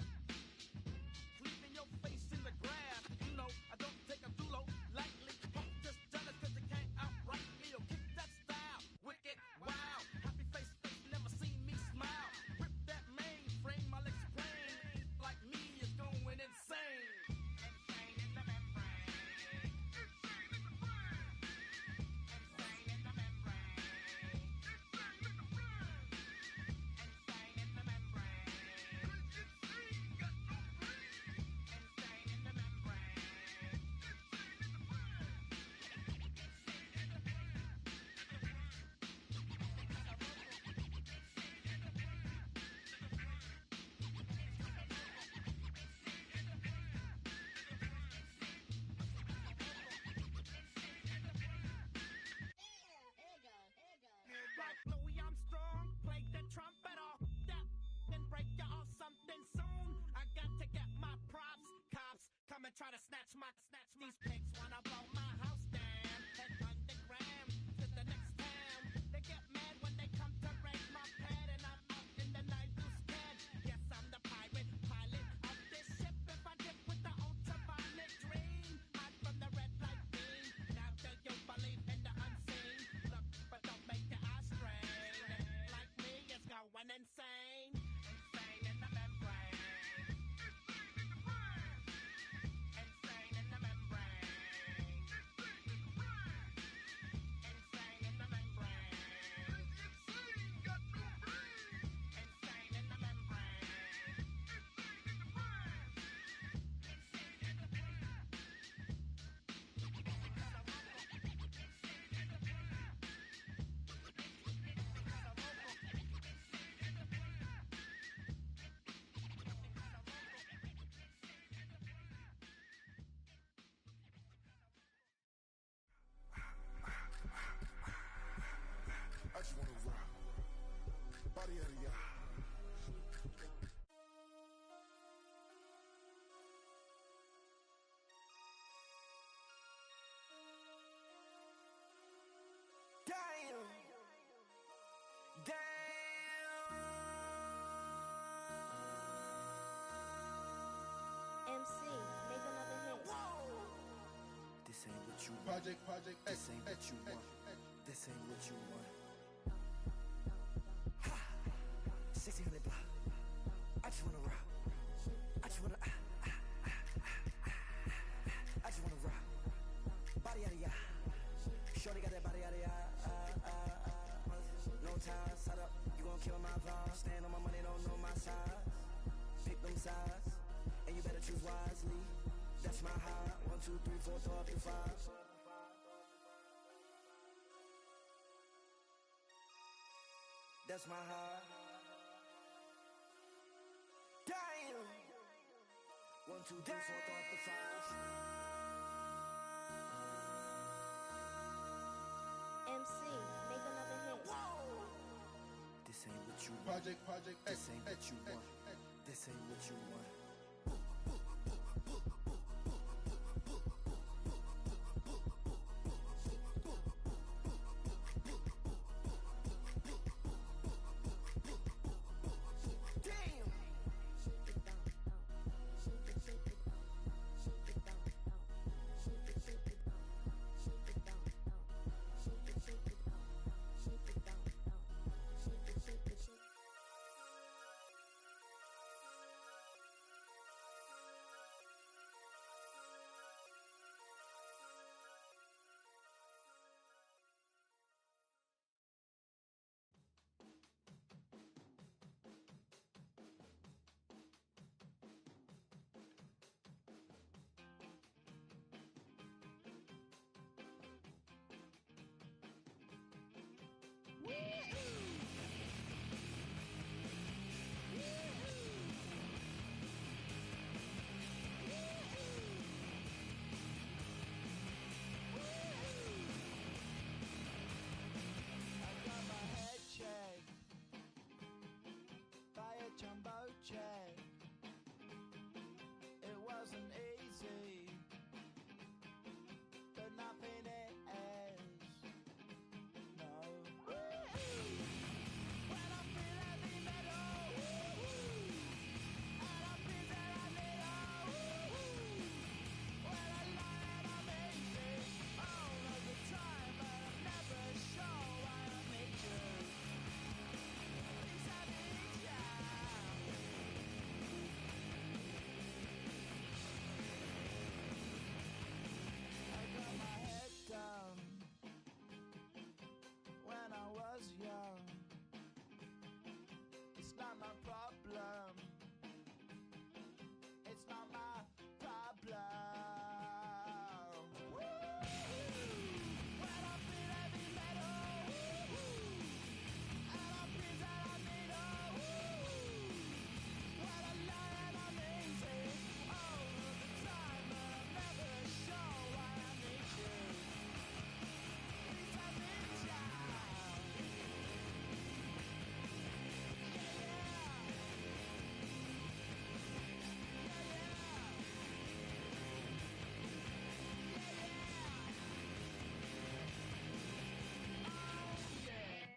Leaving your face in the grass. You know, I don't take a dulo lightly. Just jealous cause you can't outright me. Or kick that style. Wicked, wow. Happy face, never seen me smile. Rip that mainframe, I'll explain. Like me is going insane. Insane in the membrane. Insane in the membrane. Insane in the membrane. Insane in the membrane. Like Louis Armstrong, play the trumpet off that and break you off something soon. I got to get my props. Cops come and try to snatch these pigs wanna blow my house down. Head underground to the next town. They get mad when they come to raid my pad and I'm out in the night who's scared. Yes, I'm the pirate pilot of this ship. If I dip with the ultraviolet dream, hide from the red light beam. Now do you believe in the unseen? Look, but don't make your eyes strain. Like me, it's going insane. Insane in the membrane. Insane in the membrane. Insane in the membrane. Insane in the membrane. I just wanna rock. Body of the yard. Damn. MC, make another hit. This ain't what you want. Project This ain't what you want. This ain't what you want. 1600 block. I just wanna rock. I just wanna I just wanna rock. Body out of ya. Shorty got that body out of ya. No ties, side up. You gon' kill my vibe. Stand on my money, don't know my size. Pick them sides, and you better choose wisely. That's my high. 1, 2, 3, 4, throw up your 5. That's my high. Damn. 1, 2, 3, 4, throw up the 5. MC, make another hit. This ain't what you want. Project This ain't what you want. This ain't what you want. I got my head checked by a jumbo jet. It wasn't easy, but nothing is. No. When I feel heavy metal, and I feel that I need when I lie and I'm easy all of the time, but I'm never sure why I need you. Please have me down. I got my head down when I was young. It's not my problem. It's not my problem. When I feel heavy metal, and I feel that I need when I lie and I'm easy all of the time, but I'm never sure why I need you. Please have me down. Yeah,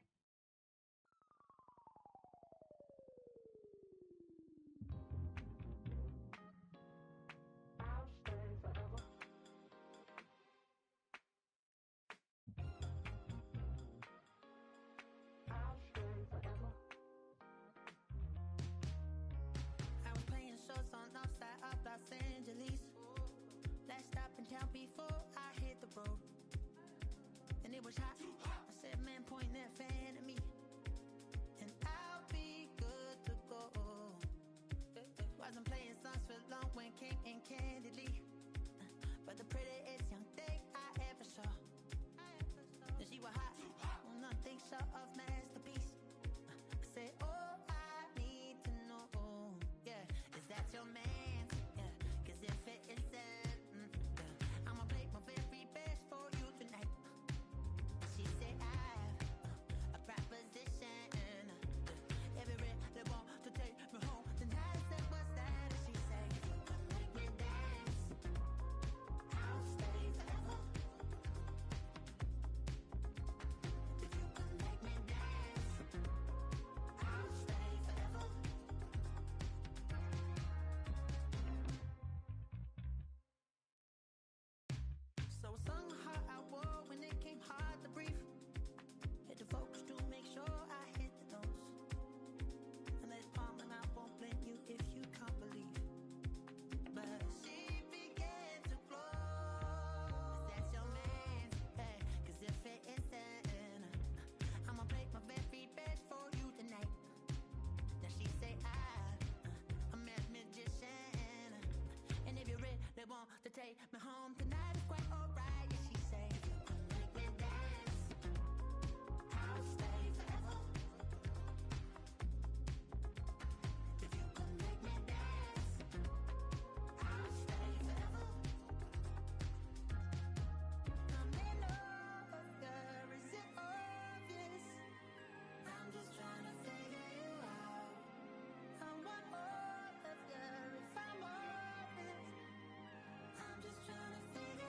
I was playing shows on outside of Los Angeles. Last stop in town before I hit the road. And it was hot. I said, man, point that fan at me. And I'll be good to go. Wasn't playing songs for long when came in candidly. But the prettiest young thing I ever saw. And she was hot. Well, nothing short of masterpiece. I said, oh, I need to know. Yeah, is that your man? Yeah, 'cause if it isn't, I'ma play my very best for you tonight. She said, I have a proposition. Every red they want to take me home. Then I said, what's that? And she said, if you can make me dance, I'll stay forever. If you can make me dance, I'll stay forever. So I sung how I wore when it came hard to breathe. Hit the focus to make sure I hit the notes. And let it palm and I won't blame you if you can't believe. But she began to glow. That's your man, hey, 'cause if it isn't, I'ma play my very best for you tonight. Then she say I'm a magician. And if you're ready, they want to take me home tonight, it's quite alright. Yeah, she say, if you can make me dance, I'll stay forever. If you can make me dance, I'll stay forever. I'm in love, girl, is it obvious? I'm just trying to figure you out. I want all of you if I'm honest. I'm just trying to figure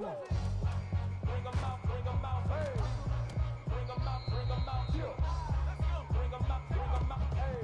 Bring 'em out, bring 'em out, hey. Bring 'em out, bring 'em out, yeah. Bring 'em out, bring 'em out, hey.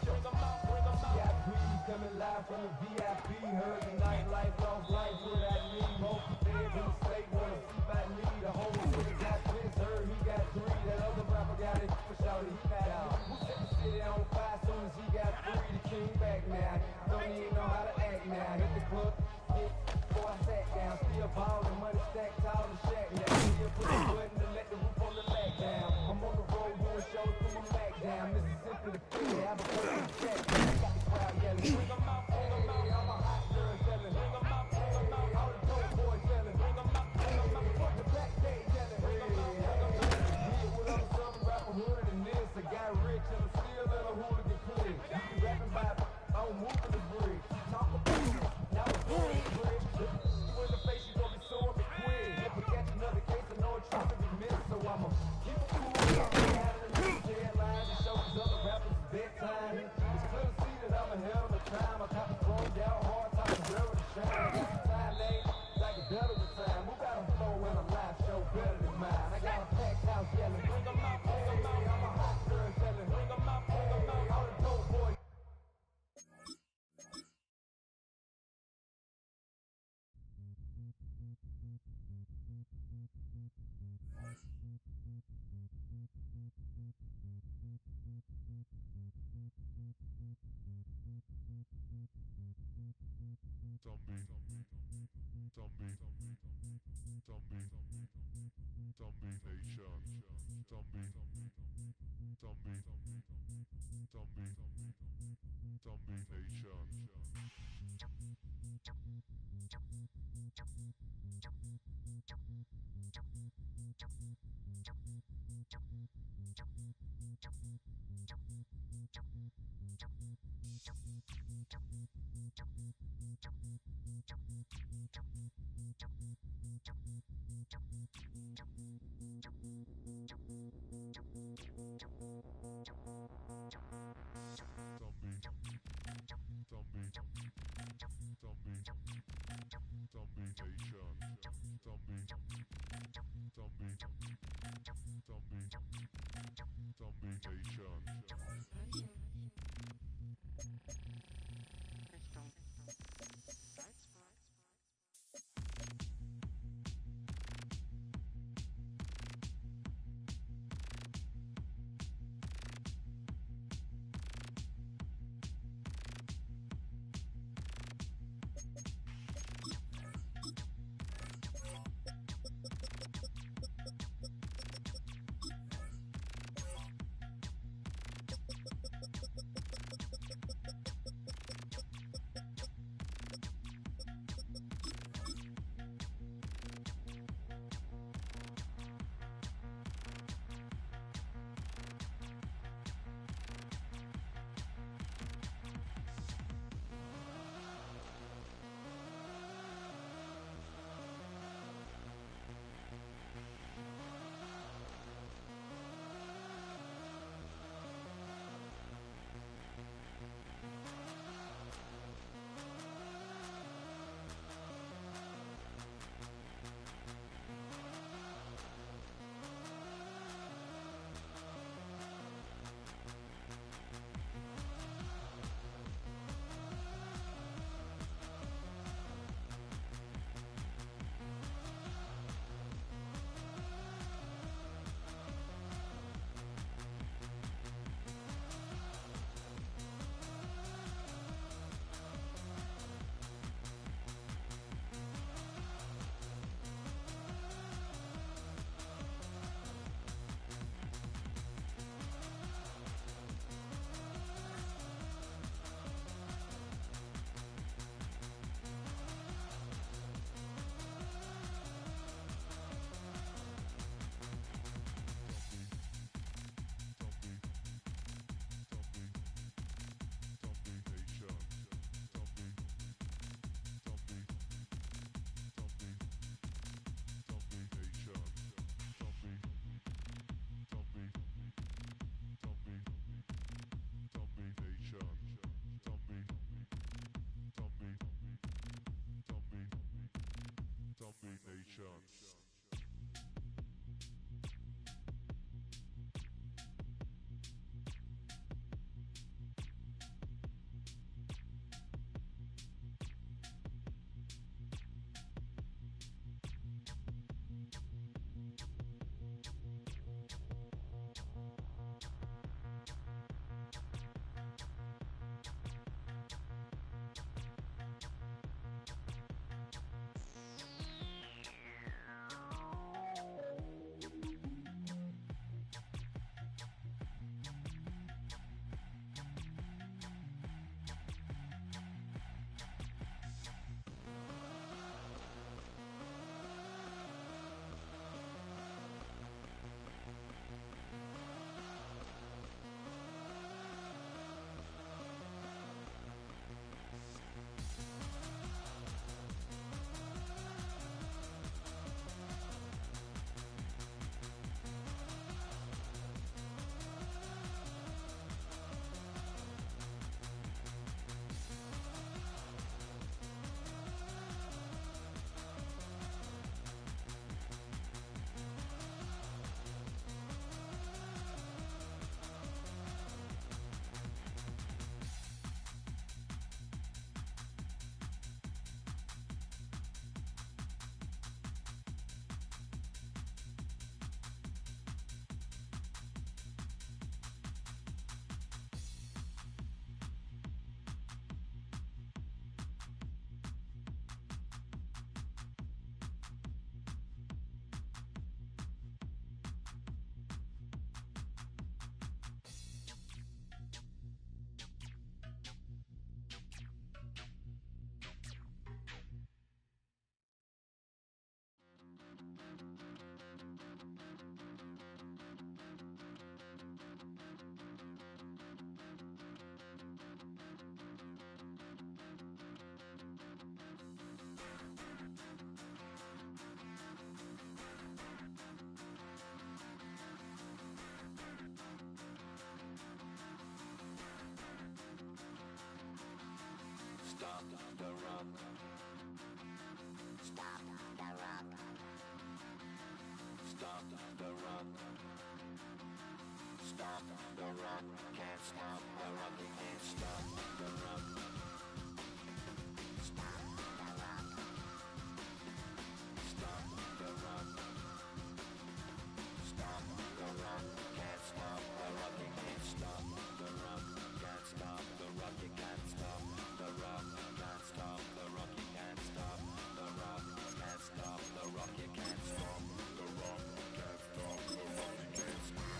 Bring 'em out, bring 'em out. VIP coming live from the VIP. Heard the nightlife, lost life, what I need. Most fans in the state wanna see my need. The whole city got this, heard he got 3. That other rapper got it, for sure he not out. Who set the city on fire soon as he got 3? The king back now. Don't even know how to act now. Hit the club, hit before I sat down. Still ballin', money stacked tall and shack now. Still put the button to let the roof on the lag down. I'm on the road doing shows, put my Mac down. Mississippi to Philly, I been putting the check down. Got the crowd yelling. Bring 'em out, bring 'em out. I'm a hot girl selling. Bring 'em out, bring 'em out. All the dope boys selling. Bring 'em out, bring 'em out. Fuck the back day yelling. Bring 'em out, bring 'em out. Yeah, what I'm southern rapper hood than this. I got rich and I'm still in a hooligan clique. You be rapping about I'm moving the bridge. Talk about it. Now it's going to bridge. You in the face, you gon' be sore me quick. If I catch another case, I know a traffic is missed. So I'ma keep it cool. I'm out of the news headlines and show these other rappers it's bedtime. It's clear to see that I'm ahead of the time. I cop the phone down hard, top the girl with the shine. I got some time, they like a better the time. Who got a flow when a live show better than mine? I got a packed house yelling. Bring 'em out, bring 'em out. I'm a hot girl selling. Bring 'em out, bring 'em out. All the dope boys. That's fine. Stop the rock. Stop the rock. Stop the rock. Stop the rock. Can't stop the rock. You can't stop the rock. Stop the rock. Stop the rock. Stop the rock. Can't stop the rock. You can't stop the rock. Can't stop the rock. You can't stop the rock. Can't stop the rock. You can't stop the rock. Can't stop the rock. You can't stop the rock. Can't stop the rock. You can't stop.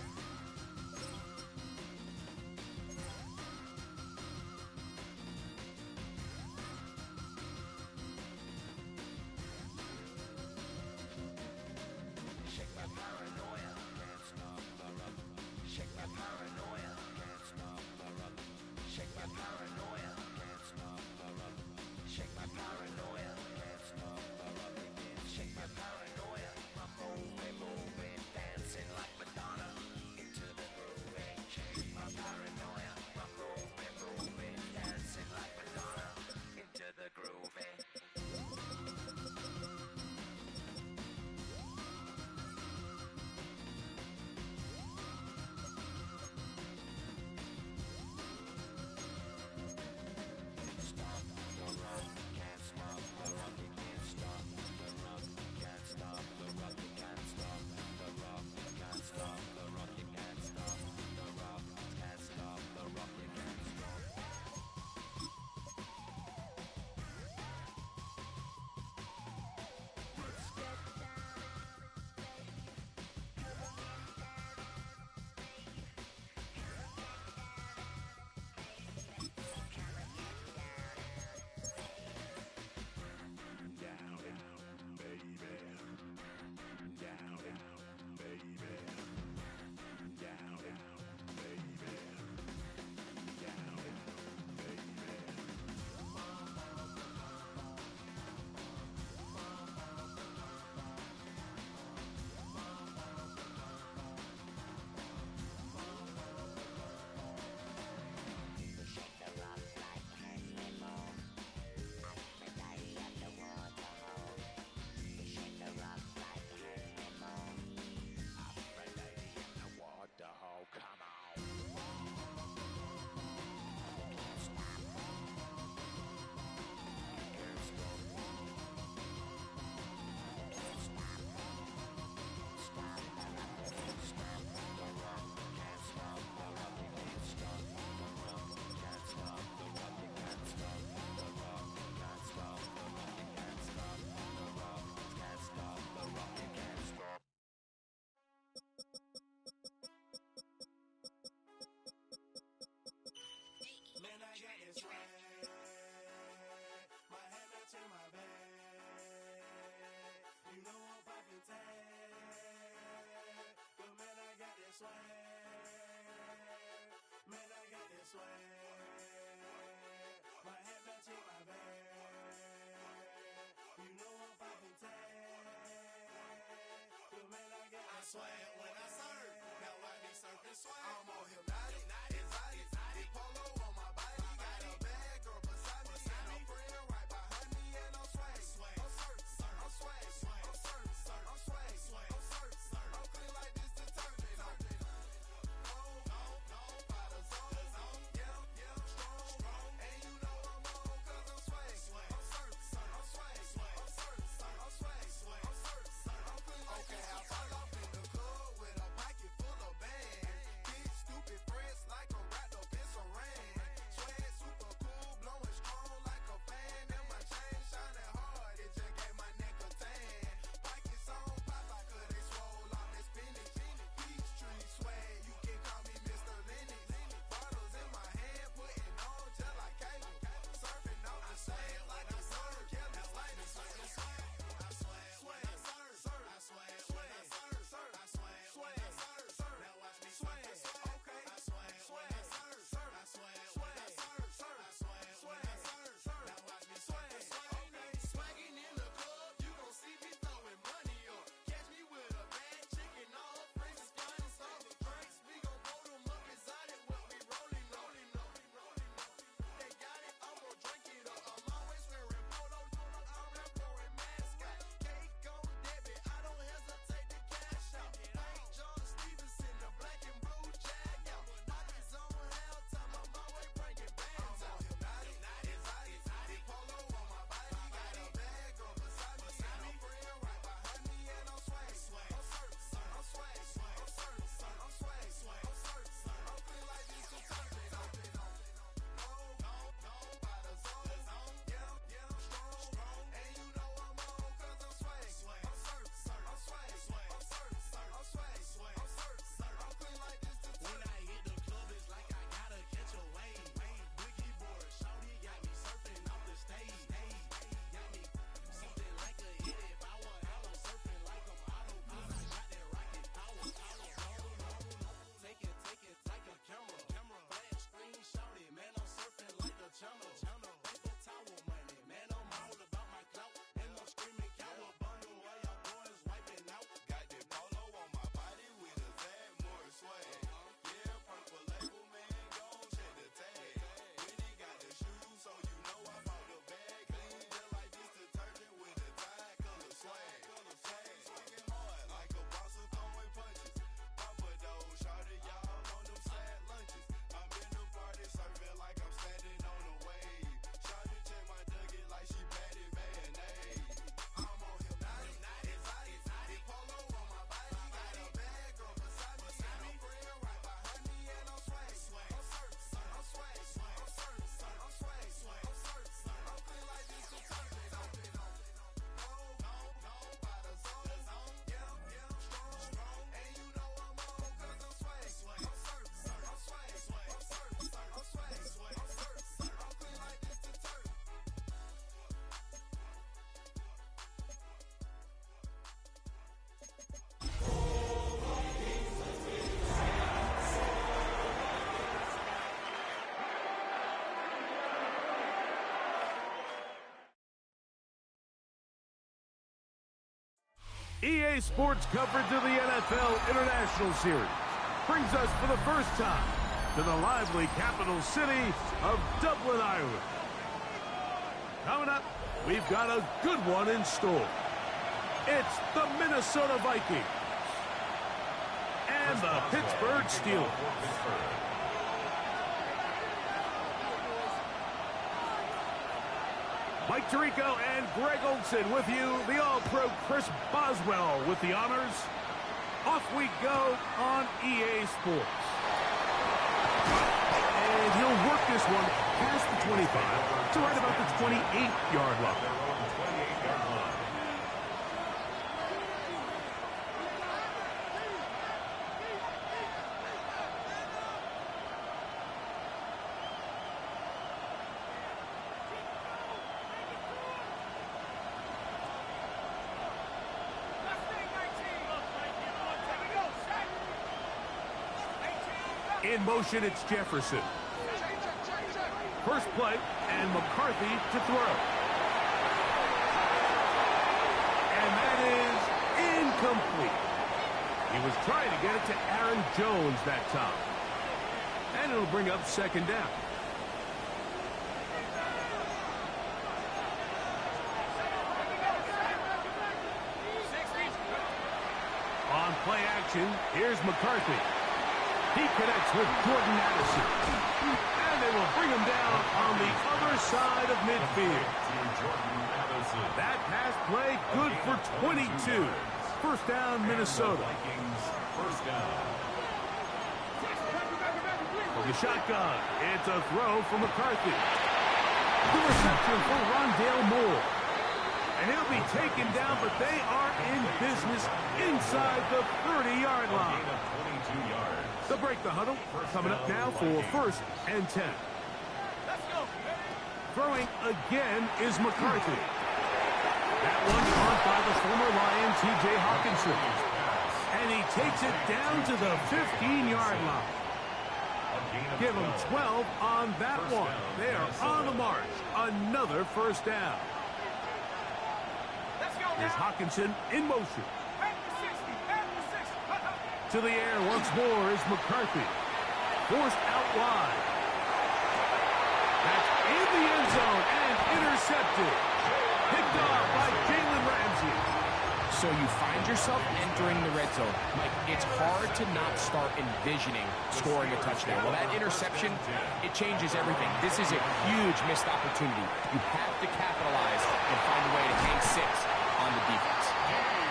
swag when I serve. Now I be surfing swag. I'm more hypnotic, exotic, polo on my body. Got a bad girl beside me, and a friend right behind me, and I'm swag. I'm surf, I'm swag, I'm surf, I'm swag, I'm surf, I'm clean like this detergent. By the zone, yeah, strong, and you know I'm on 'cause I'm swag. I'm surf, I'm swag, I'm surf, I'm swag, I'm surf, I'm clean like okay, I fall off in the club with a pocket full of bands. Big stupid friends like a wrapped up in saran. Swag super cool, blowing strong like a fan. And my chain shining hard, it just gave my neck a tan. Pockets on Popeye 'cause they swole off that spinach. Peachtree swag, you can call me Mr. Lennox. Bottles in my hand, putting on just like cable. Surfing off the sand like a surf. Kelly Slater, surfing swag. I swag, swag, surf, I swag, swag, surf, I swag, swag, surf. Now watch me swag, okay. I swag, swag, surf, I swag, swag, surf, I swag, swag, surf. Now watch me swag, okay. Swagging in the club, you gon' see me throwing money up. Catch me with a bad chicken, all friends is flying soft drinks. We gon' blow them up inside it when we rolling up. They got it, I'm gon' drink it up. I'm always wearing polo, I'm pouring mascot. Cake on debit, I don't hesitate to cash out. Like John Stevenson, the black and blue jag out. Pockets on hell time, I'm always bringing bands out. Exotic, polo on my body. Got a bad girl beside me, and a friend right behind me, and I'm swag. I'm surf, I'm swag, I'm surf, I'm swag, I'm surf, I'm clean like this detergent. By the zone, yeah, strong, and you know I'm on 'cause I'm swag. I'm surf, I'm swag, I'm surf, I'm swag, I'm surf, I'm clean like this detergent. When I hit the club, it's like I gotta catch a wave. Boogie board, shawty got me surfing off the stage. Got me something like a hit if I was out, I'm surfing like I'm auto. I got that rocket power. Take it like a camera. Flash screen, shawty, man, I'm surfing like a channel. Paper towel money, man, I'm all about my clout. And I'm screaming cowabunga while y'all boys wiping out. Got that polo on my body with a tag, more swag. Yeah, purple label, man, gon' check the tag. When he got the shoes, so you know I bought the bag. Clean just like this detergent with a tie, color swag. Swinging hard like a boxer throwing punches. Papa though, shawty, y'all on them sad lunches. I'm in the party serving like I'm standing on a wave. Shawty check my nugget like she batted mayonnaise. I'm on hypnotic, exotic, polo on my body. Got a bad girl beside me, and a friend right behind me, and I'm swag. I'm surf, I'm swag, I'm surf, I'm swag, I'm surf, I'm clean like this detergent. By the zone, yeah, strong, and you know I'm on 'cause I'm swag. I'm surf, I'm swag, I'm surf, I'm swag, I'm surf, I'm clean like this detergent. EA Sports coverage of the NFL International Series brings us for the first time to the lively capital city of Dublin, Ireland. Coming up, we've got a good one in store. It's the Minnesota Vikings and the Pittsburgh Steelers. Mike Tirico and Greg Olson with you. The All-Pro Chris Boswell with the honors. Off we go on EA Sports. And he'll work this one past the 25 to right about the 28-yard line. In motion, it's Jefferson. First play, and McCarthy to throw. And that is incomplete. He was trying to get it to Aaron Jones that time. And it'll bring up second down. On play action, here's McCarthy. He connects with Jordan Addison. And they will bring him down on the other side of midfield. That pass play good for 22. First down, Minnesota. First down. The shotgun. It's a throw for McCarthy. The reception for Rondale Moore. And he'll be taken down, but they are in business inside the 30-yard line. They'll break the huddle. Coming up now for first and 10. Throwing again is McCarthy. That one caught by the former Lion, T.J. Hawkinson. And he takes it down to the 15-yard line. Give him 12 on that one. They are on the march. Another first down. Here's Hawkinson in motion. To the air once more is McCarthy. Forced out wide. That's in the end zone and intercepted. Picked off by Jalen Ramsey. So you find yourself entering the red zone. Mike, it's hard to not start envisioning scoring a touchdown. Well, that interception, it changes everything. This is a huge missed opportunity. You have to capitalize and find a way to hang six on the defense.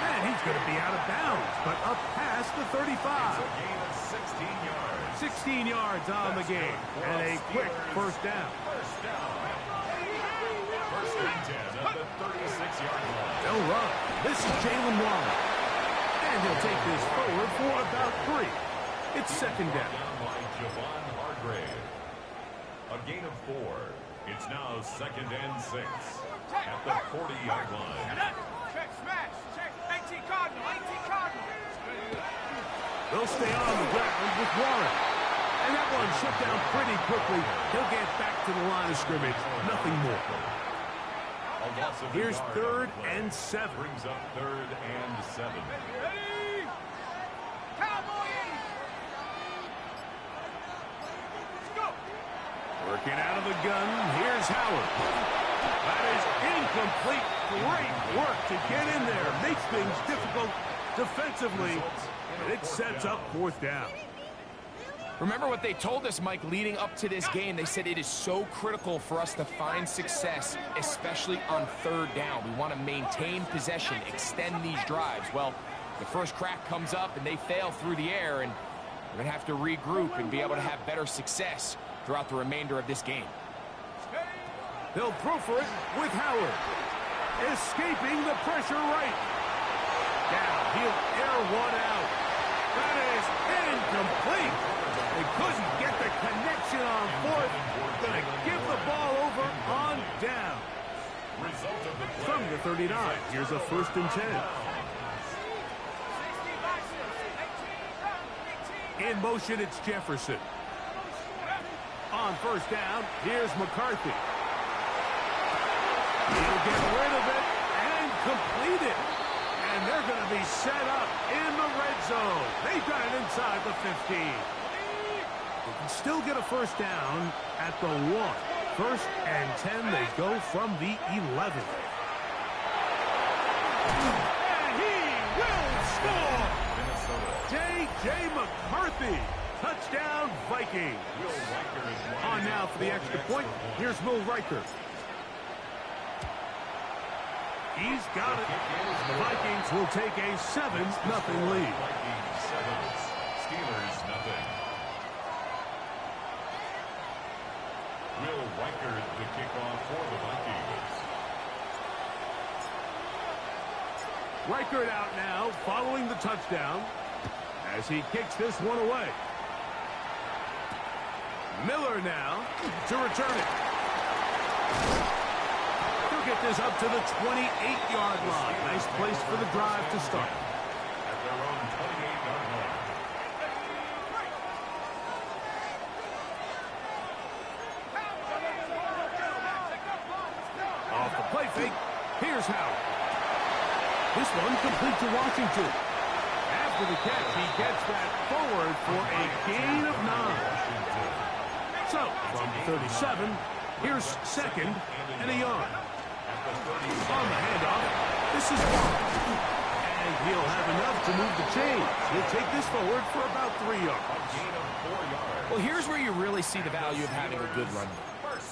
And he's going to be out of bounds, but up past the 35. It's a gain of 16 yards. 16 yards on the game, and a quick first down. First down. First and 10 at the 36-yard line. They'll run. This is Jalen Waller. And he'll take this forward for about 3. It's second down. Down by Javon Hargrave. A gain of 4. It's now second and 6 at the 40-yard line. Check, smash, check. 18 Cardinal, 18 Cardinal. They'll stay on the ground with Warren. And that one shut down pretty quickly. He'll get back to the line of scrimmage. Nothing more. Here's third and 7. Brings up third and 7. Ready? Cowboy! Let's go. Working out of the gun, here's Howard. That is incomplete. Great work to get in there. Makes things difficult defensively. And it sets up fourth down. Remember what they told us, Mike, leading up to this game. They said it is so critical for us to find success, especially on third down. We want to maintain possession, extend these drives. Well, the first crack comes up and they fail through the air, and we're going to have to regroup and be able to have better success throughout the remainder of this game. They'll throw for it with Howard. Escaping the pressure right. Down, he'll air one out. That is incomplete. They couldn't get the connection on fourth. Going to give the ball over on down. From the 39, here's a first and 10. In motion, it's Jefferson. On first down, here's McCarthy. He'll get rid of it and complete it. And they're going to be set up in the red zone. They've got it inside the 15. They can still get a first down at the 1. First and 10, they go from the 11. And he will score! J.J. McCarthy. Touchdown, Vikings. On now for the extra point. Here's Will Riker. He's got it. The Vikings will take a 7-0 lead. Steelers nothing. Will Riker the kickoff for the Vikings. Reichert out now, following the touchdown, as he kicks this one away. Miller now to return it. He'll get this up to the 28-yard line. Nice place for the drive to start. At their own 28-yard line. Off the play fake, here's Howard. This one complete to Washington. for the catch. He gets that forward for a gain of 9. So, from 37, here's second and a yard. On the handoff, this is Watt. And he'll have enough to move the chains. He'll take this forward for about 3 yards. Well, here's where you really see the value of having a good run.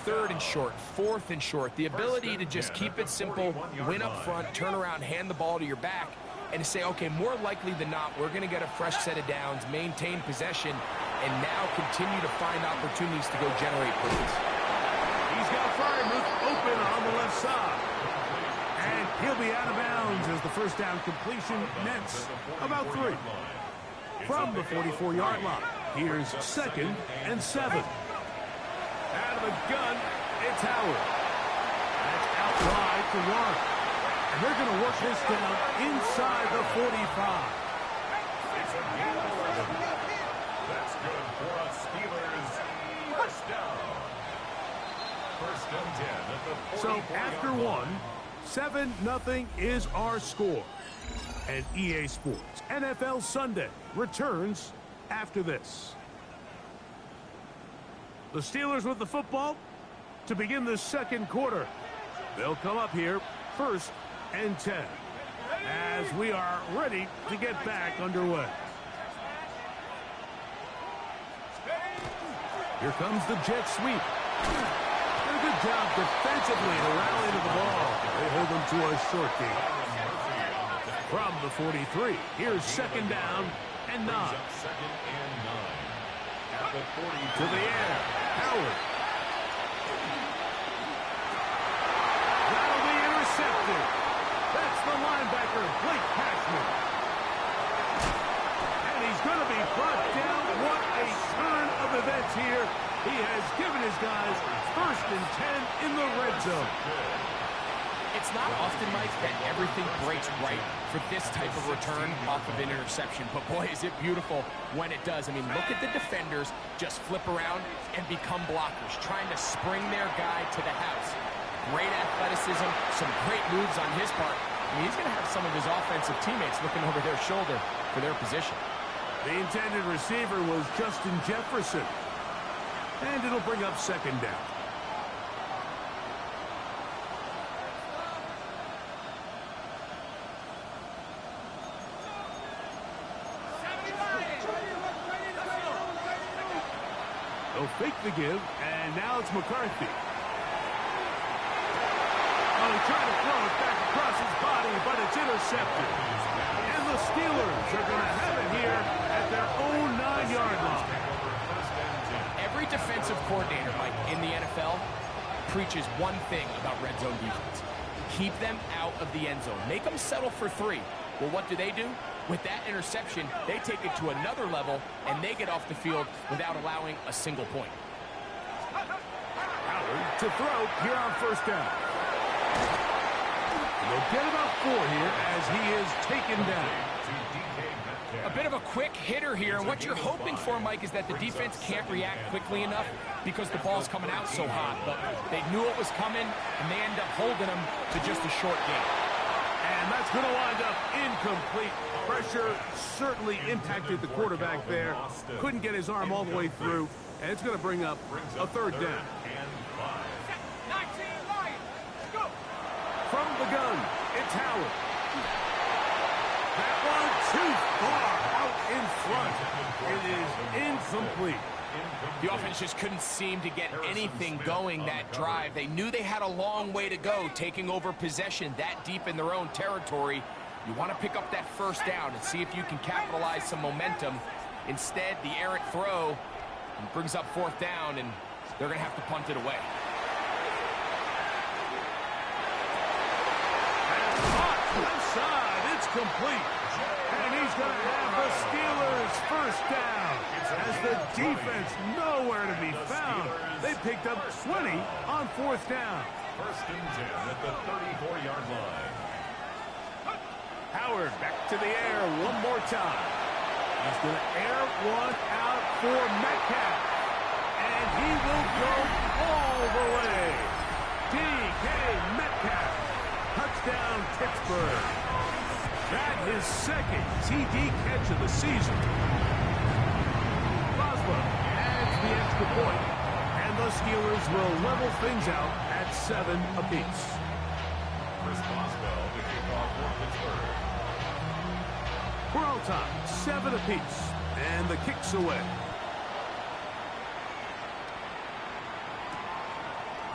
3rd and short, 4th and short. The ability to just keep it simple, win up front, turn around, hand the ball to your back, and to say, okay, more likely than not, we're going to get a fresh set of downs, maintain possession, and now continue to find opportunities to go generate points. He's got Freiermuth open on the left side. And he'll be out of bounds as the first down completion nets about 3. From the 44-yard line, here's 2nd and 7. Out of the gun, it's Howard. That's out wide to Warren. And they're going to work this down inside the 45. It's a gain of 11. That's good for a Steelers first down. First and 10 at the 44-yard So after one, 7-0 is our score. And EA Sports NFL Sunday returns after this. The Steelers with the football to begin the second quarter. They'll come up here 1st and 10 as we are ready to get back underway. Here comes the jet sweep. Did a good job defensively to rally to the ball. They hold them to a short game. From the 43, here's 2nd down and 9. Second and 9. At the 40 to the air. Howard. That'll be intercepted. That's the linebacker, Blake Cashman. And he's going to be brought down. What a turn of events here. He has given his guys 1st and 10 in the red zone. It's not often, Mike, that everything breaks right for this type of return off of an interception. But, boy, is it beautiful when it does. I mean, look at the defenders just flip around and become blockers, trying to spring their guy to the house. Great athleticism, some great moves on his part. I mean, he's going to have some of his offensive teammates looking over their shoulder for their position. The intended receiver was Justin Jefferson. And it'll bring up 2nd down. They'll fake the give, and now it's McCarthy. Oh, he tried to throw it back across his body, but it's intercepted. And the Steelers are going to have it here at their own 9-yard line. Every defensive coordinator, Mike, in the NFL preaches one thing about red zone defense. Keep them out of the end zone. Make them settle for 3. Well, what do? With that interception, they take it to another level, and they get off the field without allowing a single point. Howard to throw here on 1st down. They'll get about 4 here as he is taken down. A bit of a quick hitter here, and what you're hoping for, Mike, is that the defense can't react quickly enough because the ball's coming out so hot. But they knew it was coming, and they end up holding them to just a short game. And that's going to wind up incomplete. Pressure certainly impacted the quarterback there. Couldn't get his arm all the way through, and it's going to bring up a 3rd down. From the gun, it's Howard. That one too far out in front. It is incomplete. The offense just couldn't seem to get anything going that drive. They knew they had a long way to go, taking over possession that deep in their own territory. You want to pick up that 1st down and see if you can capitalize some momentum. Instead, the errant throw brings up 4th down, and they're going to have to punt it away. Left side, it's complete. And he's going to have the Steelers 1st down. As the defense nowhere to be found. They picked up 20 on 4th down. 1st and 10 at the 34-yard line. Howard back to the air one more time. He's going to air one out for Metcalf. And he will go all the way. DK Metcalf. Touchdown, Pittsburgh. That his second TD catch of the season. Boswell adds the extra point, and the Steelers will level things out at 7 apiece. Chris Boswell to kick off for Pittsburgh. We're all tied, 7 apiece, and the kick's away.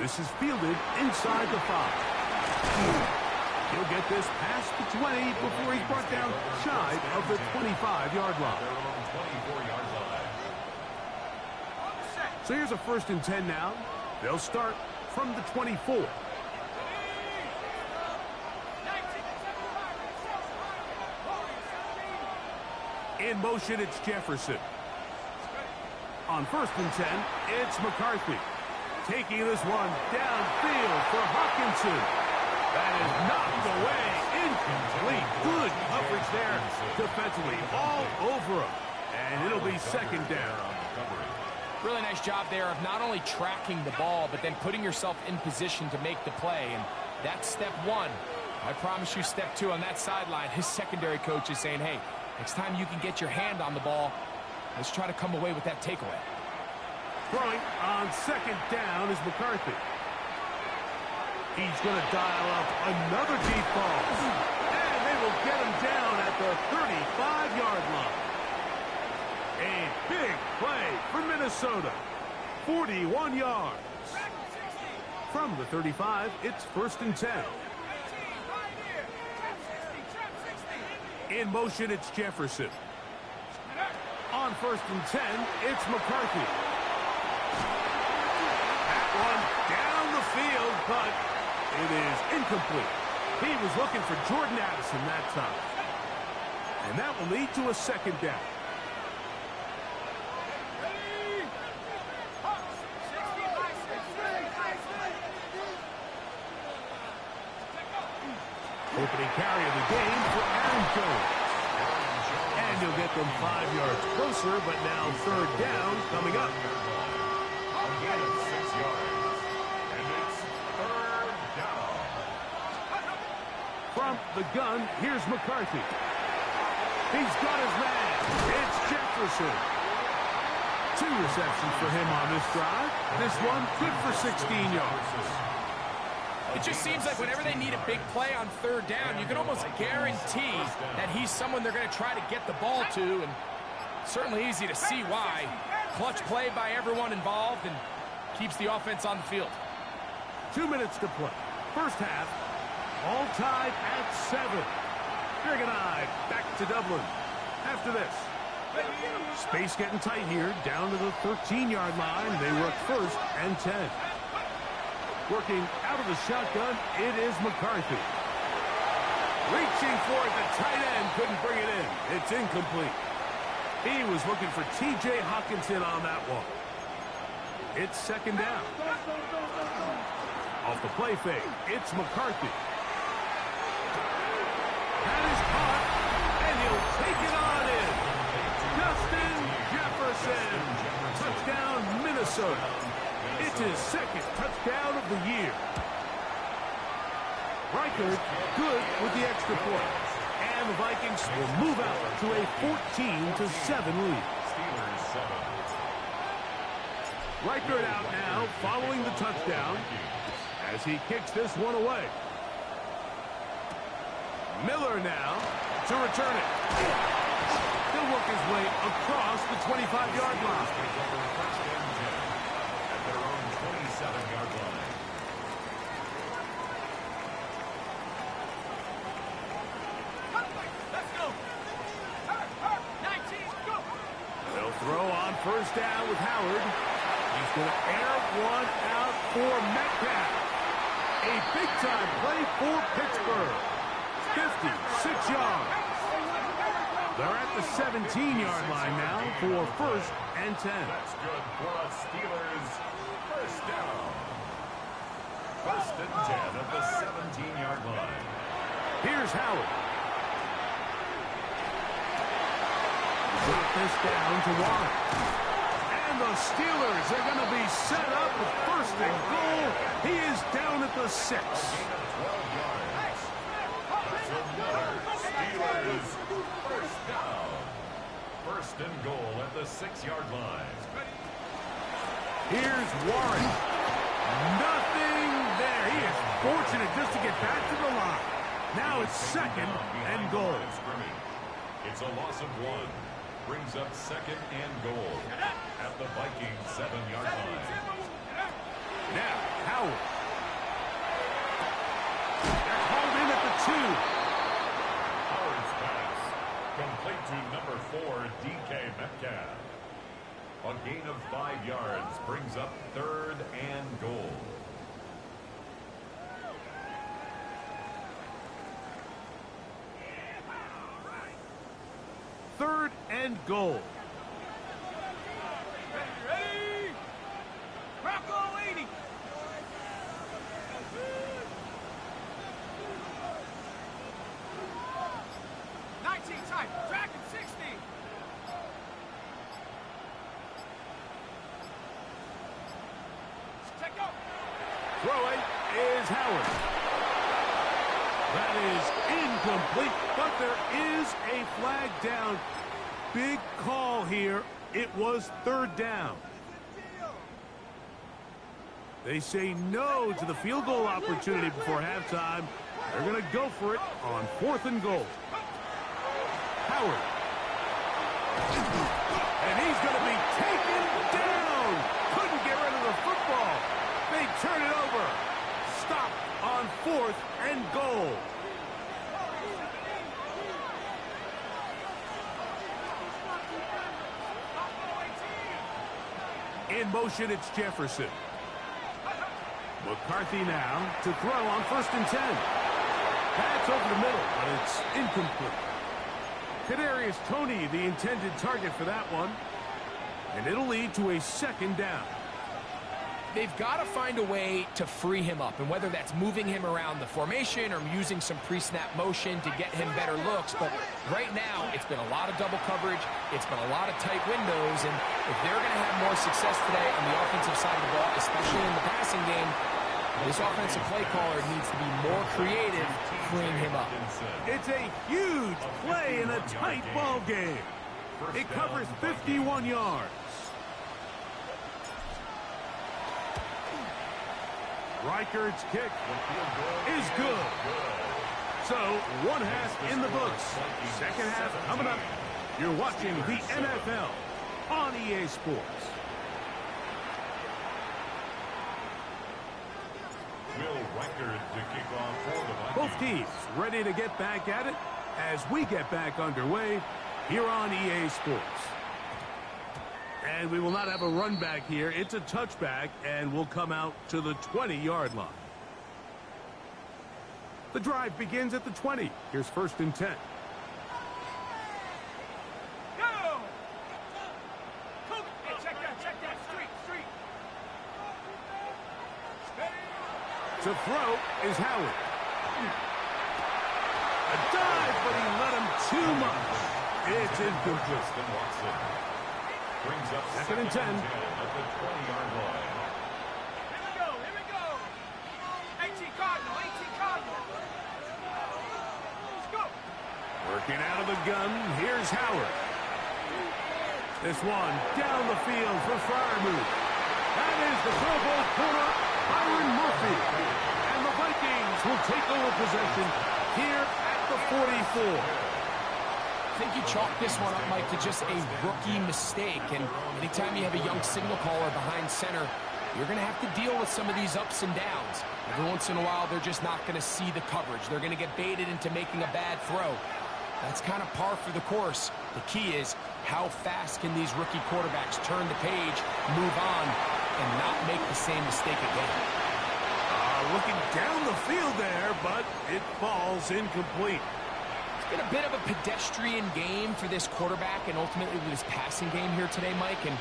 This is fielded inside the 5. He'll get this past the 20 before he's brought down shy of the 25-yard line. So here's a 1st and 10 now. They'll start from the 24. In motion, it's Jefferson. On 1st and 10, it's McCarthy. Taking this one downfield for Hawkinson. That is knocked away. Incomplete. Good coverage there defensively. All over him. And it'll be 2nd down. Really nice job there of not only tracking the ball, but then putting yourself in position to make the play. And that's step 1. I promise you step 2 on that sideline. His secondary coach is saying, hey, next time you can get your hand on the ball, let's try to come away with that takeaway. Throwing on 2nd down is McCarthy. He's going to dial up another deep ball. And they will get him down at the 35-yard line. A big play for Minnesota. 41 yards. From the 35, it's 1st and 10. In motion, it's Jefferson. On 1st and 10, it's McCarthy. That one down the field, but it is incomplete. He was looking for Jordan Addison that time. And that will lead to a 2nd down. Opening carry of the game for Aaron Jones. And he'll get them 5 yards closer, but now 3rd down coming up. Again, 6 yards. And it's 3rd down. From the gun, here's McCarthy. He's got his man. It's Jefferson. 2 receptions for him on this drive. This one good for 16 yards. It just seems like whenever they need a big play on 3rd down, you can almost guarantee that he's someone they're going to try to get the ball to, and certainly easy to see why. Clutch play by everyone involved and keeps the offense on the field. 2 minutes to play. First half, all tied at 7. Dragonite back to Dublin. After this, space getting tight here, down to the 13-yard line. They work 1st and 10. Working out of the shotgun, it is McCarthy. Reaching for it, the tight end couldn't bring it in. It's incomplete. He was looking for T.J. Hawkinson on that one. It's 2nd down. Off the play fake, it's McCarthy. That is caught, and he'll take it on in. Justin Jefferson. Touchdown, Minnesota. It's his 2nd touchdown of the year. Reichard good with the extra point. And the Vikings will move out to a 14-7 lead. Reichard out now following the touchdown as he kicks this one away. Miller now to return it. He'll work his way across the 25-yard line. At their own 27-yard line. They'll throw on 1st down with Howard. He's going to air one out for Metcalf. A big-time play for Pittsburgh. 56 yards. They're at the 17-yard line now for 1st and 10. That's good for us Steelers. 1st down. 1st and 10 at the 17-yard line. Here's Howard. Put this down to Warren. And the Steelers are going to be set up with 1st and goal. He is down at the 6. 12 yards. That's another Steelers Steelers. First down. First and goal at the 6-yard line. Here's Warren. Nothing there. He is fortunate just to get back to the line. Now it's second and goal. It's a loss of 1. Brings up second and goal at the Vikings 7-yard line. Now, Howard. They're called in at the 2. Howard's pass. Complete to number 4, DK Metcalf. A gain of 5 yards brings up third and goal. Third and goal. Ready? Rocco 80. Type, track and 60. Check out. Throwing is Howard. That is incomplete, but there is a flag down. Big call here. It was third down. They say no to the field goal opportunity before halftime. They're going to go for it on 4th and goal. Howard. And he's going to be taken down. Couldn't get rid of the football. They turn it over. Stop on 4th and goal. In motion, it's Jefferson. McCarthy now to throw on 1st and 10. That's over the middle, but it's incomplete. Kadarius Toney, the intended target for that one. And it'll lead to a 2nd down. They've got to find a way to free him up, and whether that's moving him around the formation or using some pre-snap motion to get him better looks. But right now, it's been a lot of double coverage. It's been a lot of tight windows, and if they're going to have more success today on the offensive side of the ball, especially in the passing game, this offensive play caller needs to be more creative freeing him up. It's a huge play in a tight ball game. It covers 51 yards. Reichard's kick is good. So, 1 half in the books. 2nd half coming up. You're watching the NFL on EA Sports. Will Reichard to kick off for the Vikings. Both teams ready to get back at it as we get back underway here on EA Sports. And we will not have a run back here. It's a touchback, and we'll come out to the 20-yard line. The drive begins at the 20. Here's 1st and 10. Go! Hey, check that. Street. To throw is Howard. A dive, but he let him too much. It's incomplete. Brings up 2nd and 10. At the 20-yard line. Here we go. AT Cardinal. Let's go. Working out of the gun, here's Howard. This one down the field for Freiermuth. That is the Pro Bowl corner, Byron Murphy. And the Vikings will take over possession here at the 44. I think you chalk this one up, Mike, to just a rookie mistake. And anytime you have a young signal caller behind center, you're going to have to deal with some of these ups and downs. Every once in a while, they're just not going to see the coverage. They're going to get baited into making a bad throw. That's kind of par for the course. The key is how fast can these rookie quarterbacks turn the page, move on, and not make the same mistake again. Looking down the field there, but it falls incomplete. It's been a bit of a pedestrian game for this quarterback and ultimately this passing game here today, Mike. And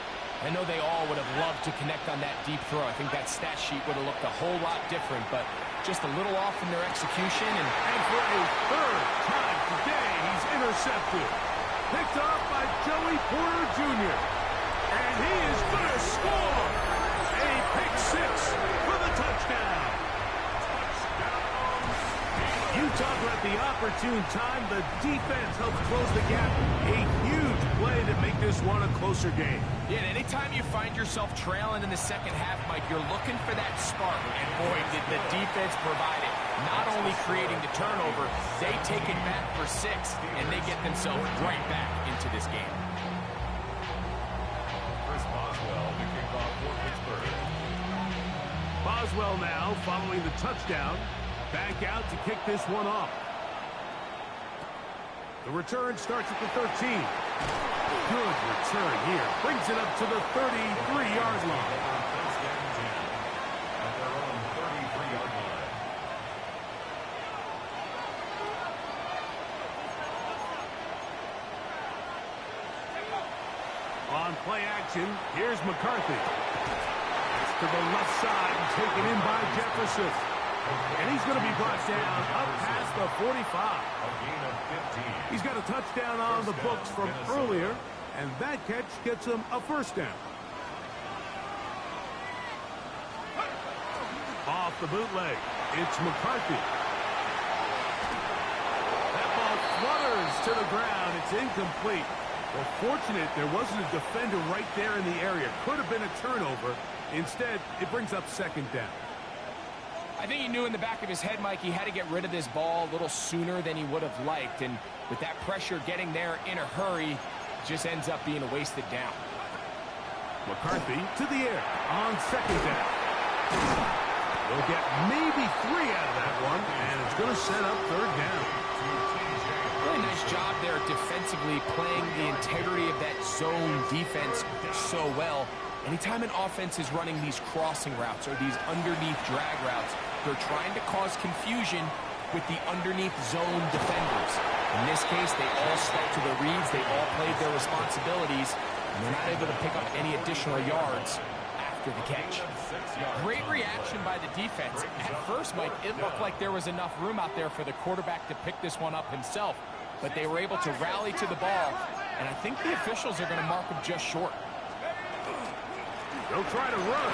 I know they all would have loved to connect on that deep throw. I think that stat sheet would have looked a whole lot different, but just a little off in their execution. And for a 3rd time today, he's intercepted. Picked up by Joey Porter Jr. And he is going to score. A pick 6 for the touchdown. You talk about the opportune time. The defense helps close the gap. A huge play to make this one a closer game. Yeah, and anytime you find yourself trailing in the second half, Mike, you're looking for that spark. And boy, did the defense provide it. Not only creating the turnover, they take it back for 6, and they get themselves right back into this game. Chris Boswell to kick off for Pittsburgh. Boswell now following the touchdown. Back out to kick this one off. The return starts at the 13. Good return here. Brings it up to the 33-yard line. First down 10 at their own 33-yard line. On play action, here's McCarthy. It's to the left side and taken in by Jefferson. And he's going to be brought down up past the 45. A gain of 15. He's got a touchdown on the books from earlier, and that catch gets him a first down. Off the bootleg, it's McCarthy. That ball flutters to the ground. It's incomplete. Well, fortunate there wasn't a defender right there in the area. Could have been a turnover. Instead, it brings up second down. I think he knew in the back of his head, Mike, he had to get rid of this ball a little sooner than he would have liked. And with that pressure getting there in a hurry, just ends up being a wasted down. McCarthy to the air on second down. We'll get maybe 3 out of that one, and it's going to set up third down. Really nice job there defensively, playing the integrity of that zone defense so well. Anytime an offense is running these crossing routes or these underneath drag routes, they're trying to cause confusion with the underneath zone defenders. In this case, they all stuck to the reads, they all played their responsibilities, and they're not able to pick up any additional yards after the catch. Great reaction by the defense. At first, Mike, it looked like there was enough room out there for the quarterback to pick this one up himself, but they were able to rally to the ball, and I think the officials are going to mark him just short. They'll try to run.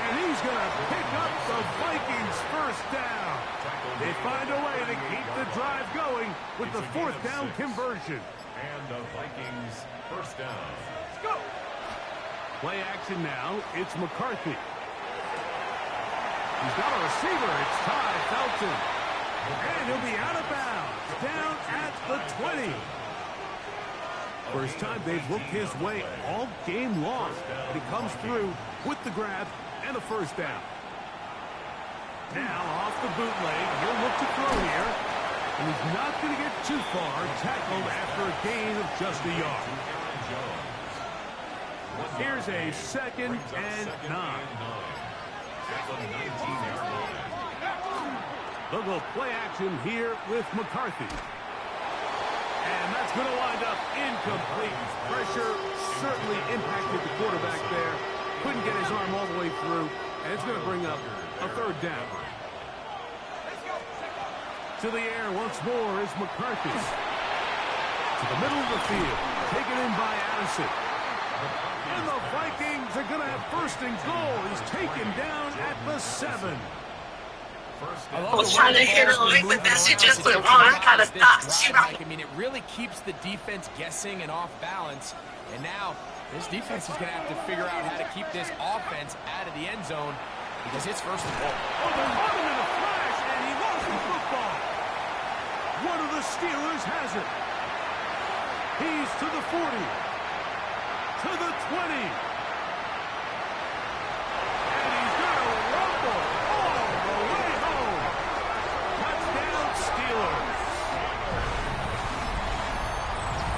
And he's going to pick up the Vikings first down. They find a way to keep the drive going with the fourth down conversion. And the Vikings first down. Let's go. Play action now. It's McCarthy. He's got a receiver. It's Ty Felton. And he'll be out of bounds. Down at the 20. First time they've looked his way all game long. And he comes through with the grab and a first down. Now off the bootleg, he'll look to throw here. And he's not going to get too far. Tackled after a gain of just a yard. Here's a 2nd and 9. They'll go play action here with McCarthy. And that's going to wind up incomplete. Pressure certainly impacted the quarterback there. Couldn't get his arm all the way through. And it's going to bring up a third down. To the air once more is McCarthy. To the middle of the field. Taken in by Addison. And the Vikings are going to have first and goal. He's taken down at the 7. I was trying to hit her late, but then she just went wrong. I got a thought. I mean, it really keeps the defense guessing and off balance. And now, this defense is going to have to figure out how to keep this offense out of the end zone because it's first and goal. Oh, they caught him in a flash, and he lost the football. One of the Steelers has it. He's to the 40. To the 20.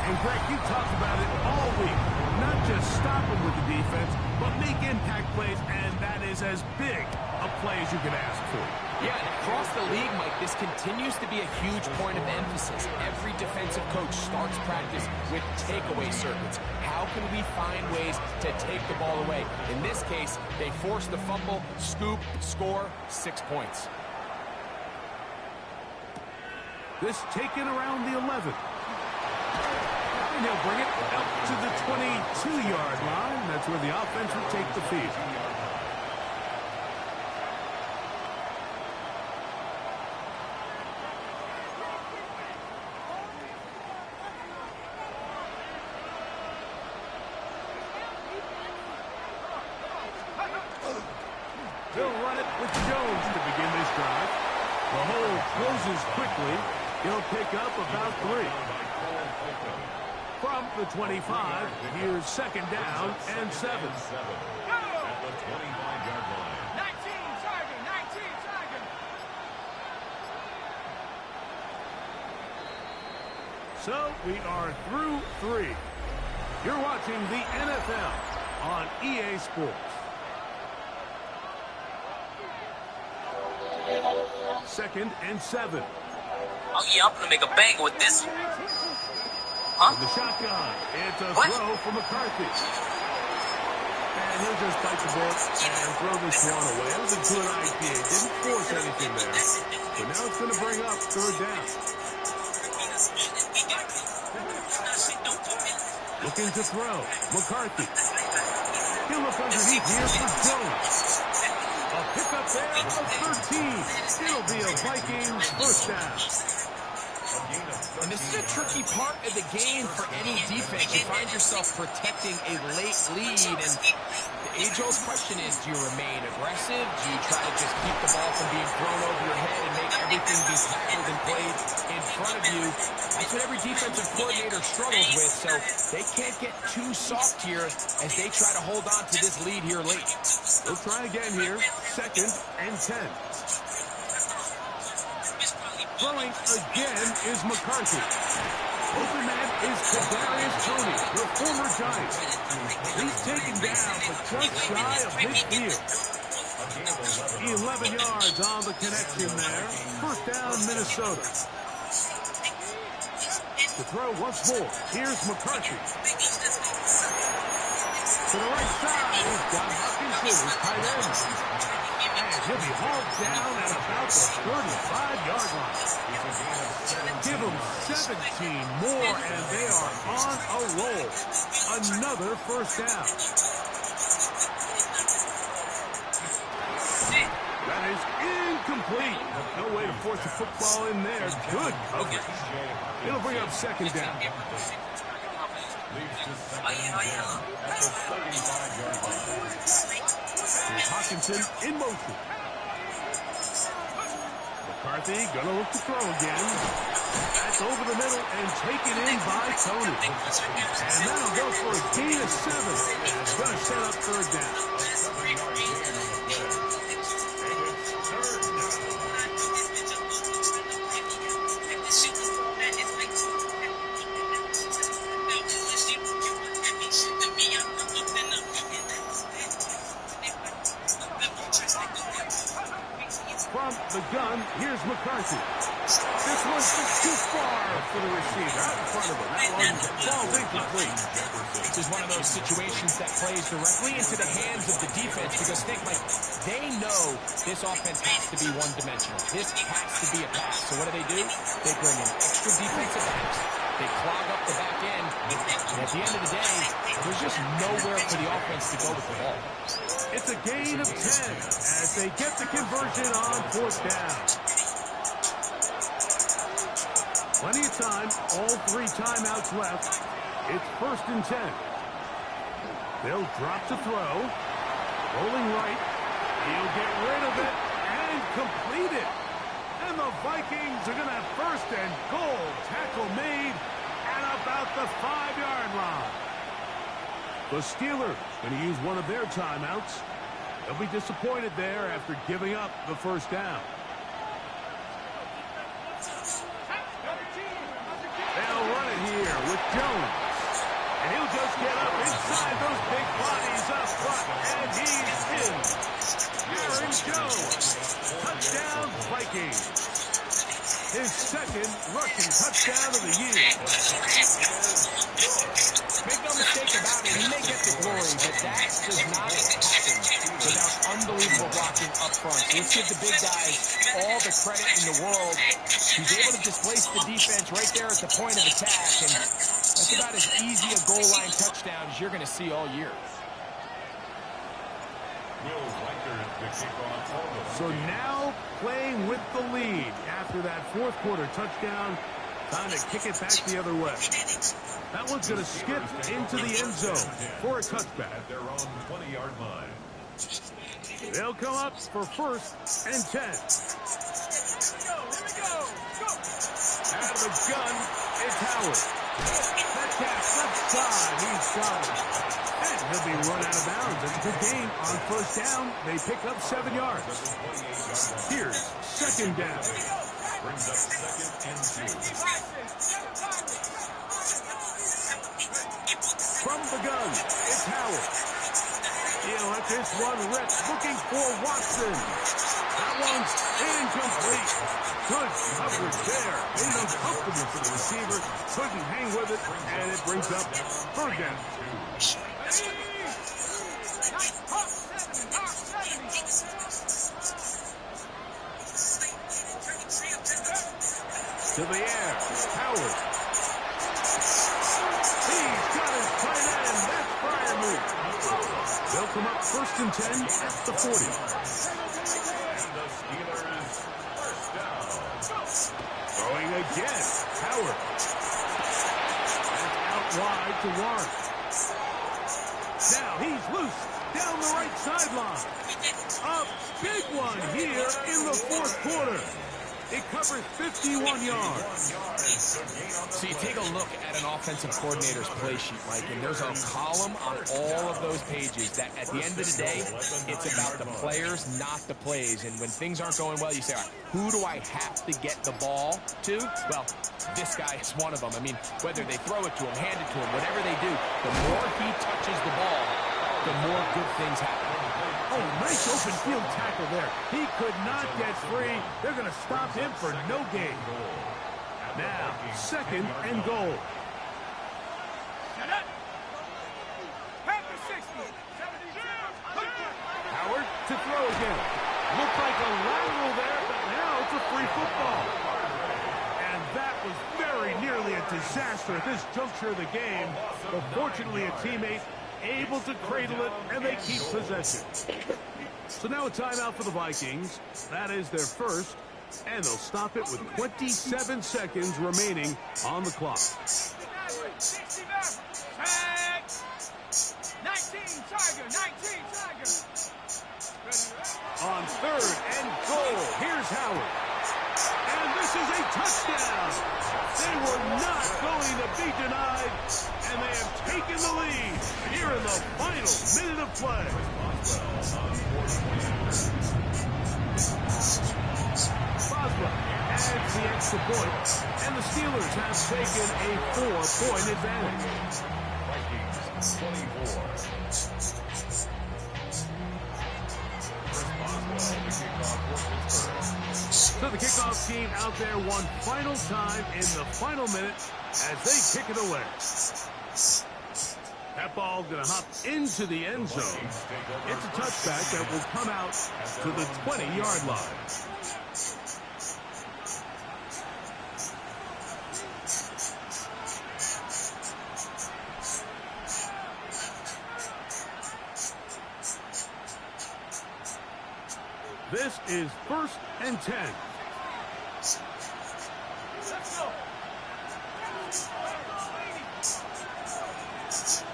And Greg, you talked about it all week. Not just stop them with the defense, but make impact plays, and that is as big a play as you can ask for. Yeah, and across the league, Mike, this continues to be a huge point of emphasis. Every defensive coach starts practice with takeaway circuits. How can we find ways to take the ball away? In this case, they force the fumble, scoop, score, 6 points. This taken around the 11. And he'll bring it up to the 22-yard line. That's where the offense will take the field. They'll run it with Jones to begin this drive. The hole closes quickly. He'll pick up about 3. From the 25, here's second down and 7. At the 25-yard line. 19 target, 19 target. So we are through 3. You're watching the NFL on EA Sports. Second and 7. Oh, yeah, I'm going to make a banger with this one. Huh? The shotgun. It's a What? throw for McCarthy. And he'll just bite the bullet and throw this one away. That was a good idea. Didn't force anything there. But now it's going to bring up third down. Looking to throw. McCarthy. He'll look underneath here for Jones. A pickup there of 13. It'll be a Vikings first down. And this is a tricky part of the game for any defense. You find yourself protecting a late lead, and the age-old question is, do you remain aggressive? Do you try to just keep the ball from being thrown over your head and make everything be tackled and played in front of you? That's what every defensive coordinator struggles with, so they can't get too soft here as they try to hold on to this lead here late. We'll try again here. Second and 10. Throwing again is McCarthy. Open man is Kadarius Toney, the former Giant. He's taken down but just shy of midfield. 11 yards on the connection there. First down, Minnesota. To throw once more. Here's McCarthy. To the right side is Don Hopkinson, his tight end. And he'll be hauled down at about the 35-yard line. Give them 17 more, and they are on a roll. Another first down. That is incomplete. No way to force the football in there. Good coverage. It'll bring up second down. Here's Hockenson in motion. McCarthy gonna look to throw again. That's over the middle and taken in by Toney. And that'll go for a gain of 7. And it's gonna set up third down. From the gun, here's McCarthy. This one's just too far for the receiver. Out in front of him. That one falls incomplete. This is one of those situations that plays directly into the hands of the defense because think like they know this offense has to be one-dimensional. This has to be a pass. So what do? They bring in extra defensive backs. They clog up the back end. And at the end of the day, there's just nowhere for the offense to go with the ball. It's a gain of 10 as they get the conversion on fourth down. Plenty of time, all 3 timeouts left. It's first and 10. They'll drop to throw. Rolling right. He'll get rid of it and complete it. And the Vikings are going to have first and goal. Tackle made at about the 5-yard line. The Steelers going to use one of their timeouts. They'll be disappointed there after giving up the first down. They'll run it here with Jones. And he'll just get up inside those big bodies up front. And he's in. Aaron Jones. Touchdown, Vikings. His second rushing touchdown of the year. Make no mistake about it, he may get the glory, but that does not happen without unbelievable blocking up front. So let's give the big guys all the credit in the world. He's able to displace the defense right there at the point of attack, and that's about as easy a goal line touchdown as you're going to see all year. So now playing with the lead after that fourth quarter touchdown. Time to kick it back the other way. That one's going to skip into the end zone for a touchback. At their own 20-yard line. They'll come up for 1st and 10. Out of the gun, it's Howard. Metcalf left side, he's got it. And he'll be run out of bounds. It's a good game. On 1st down, they pick up 7 yards. Here's 2nd down. Brings up 2nd and 2. From the gun, it's Howard. He'll let this one rip, looking for Watson. That one's incomplete. Good coverage there. Made it uncomfortable for the receiver. Couldn't hang with it, and it brings up 3rd down. To the air, Howard. He's got his tight end. That's Freiermuth. They'll come up 1st and 10 at the 40. And the Steelers 1st down. Throwing again, Howard. And out wide to Warren. Now he's loose down the right sideline. A big one here in the 4th quarter. It covers 51 yards. So you take a look at an offensive coordinator's play sheet, Mike, and there's a column on all of those pages that at the end of the day, it's about the players, not the plays. And when things aren't going well, you say, all right, who do I have to get the ball to? Well, this guy is one of them. I mean, whether they throw it to him, hand it to him, whatever they do, the more he touches the ball, the more good things happen. Oh, nice open field tackle there. He could not get free. They're going to stop him for no gain. Now, 2nd and goal. Howard to throw again. Looked like a lateral there, but now it's a free football. And that was very nearly a disaster at this juncture of the game. But fortunately, a teammate able to cradle it, and they keep possession. So now a timeout for the Vikings. That is their 1st, and they'll stop it with 27 seconds remaining on the clock. 19 Tiger, 19 Tiger. On 3rd and goal, here's Howard. And this is a touchdown. They were not going to be denied, and they have taken the lead here in the final minute of play. Boswell adds the extra point, and the Steelers have taken a 4-point advantage. Vikings 24. So the kickoff team out there one final time in the final minute as they kick it away. That ball going to hop into the end zone. It's a touchback that will come out to the 20-yard line. This is 1st and 10.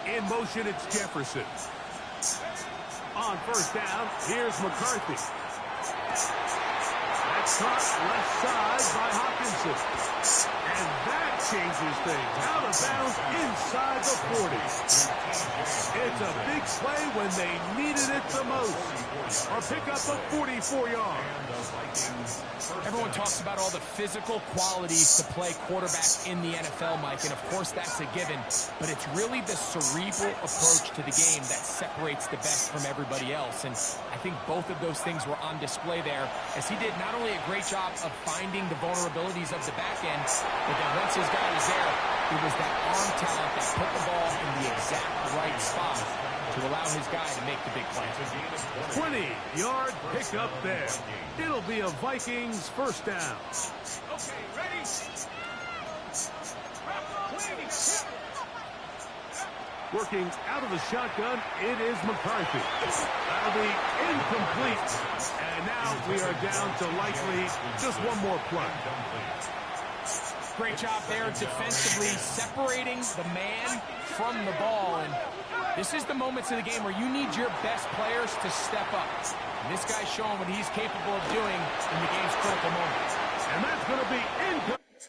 In motion, it's Jefferson. On 1st down, here's McCarthy. That's caught left side by Hawkinson. And that changes things. Out of bounds inside the 40. It's a big play when they needed it the most. Or pick up a 44 yards. Everyone talks about all the physical qualities to play quarterback in the NFL, Mike, and of course that's a given, but it's really the cerebral approach to the game that separates the best from everybody else, and I think both of those things were on display there, as he did not only a great job of finding the vulnerabilities of the back end, but then once his guy was there, it was that arm talent that put the ball in the exact right spot to allow his guy to make the big play. 20-yard pickup there. It'll be a Vikings 1st down. Okay, ready? Working out of the shotgun, it is McCarthy. That'll be incomplete. And now we are down to likely just one more play. great job there defensively, separating the man from the ball. And this is the moments of the game where you need your best players to step up. And this guy's showing what he's capable of doing in the game's critical moments. And that's going to be incomplete.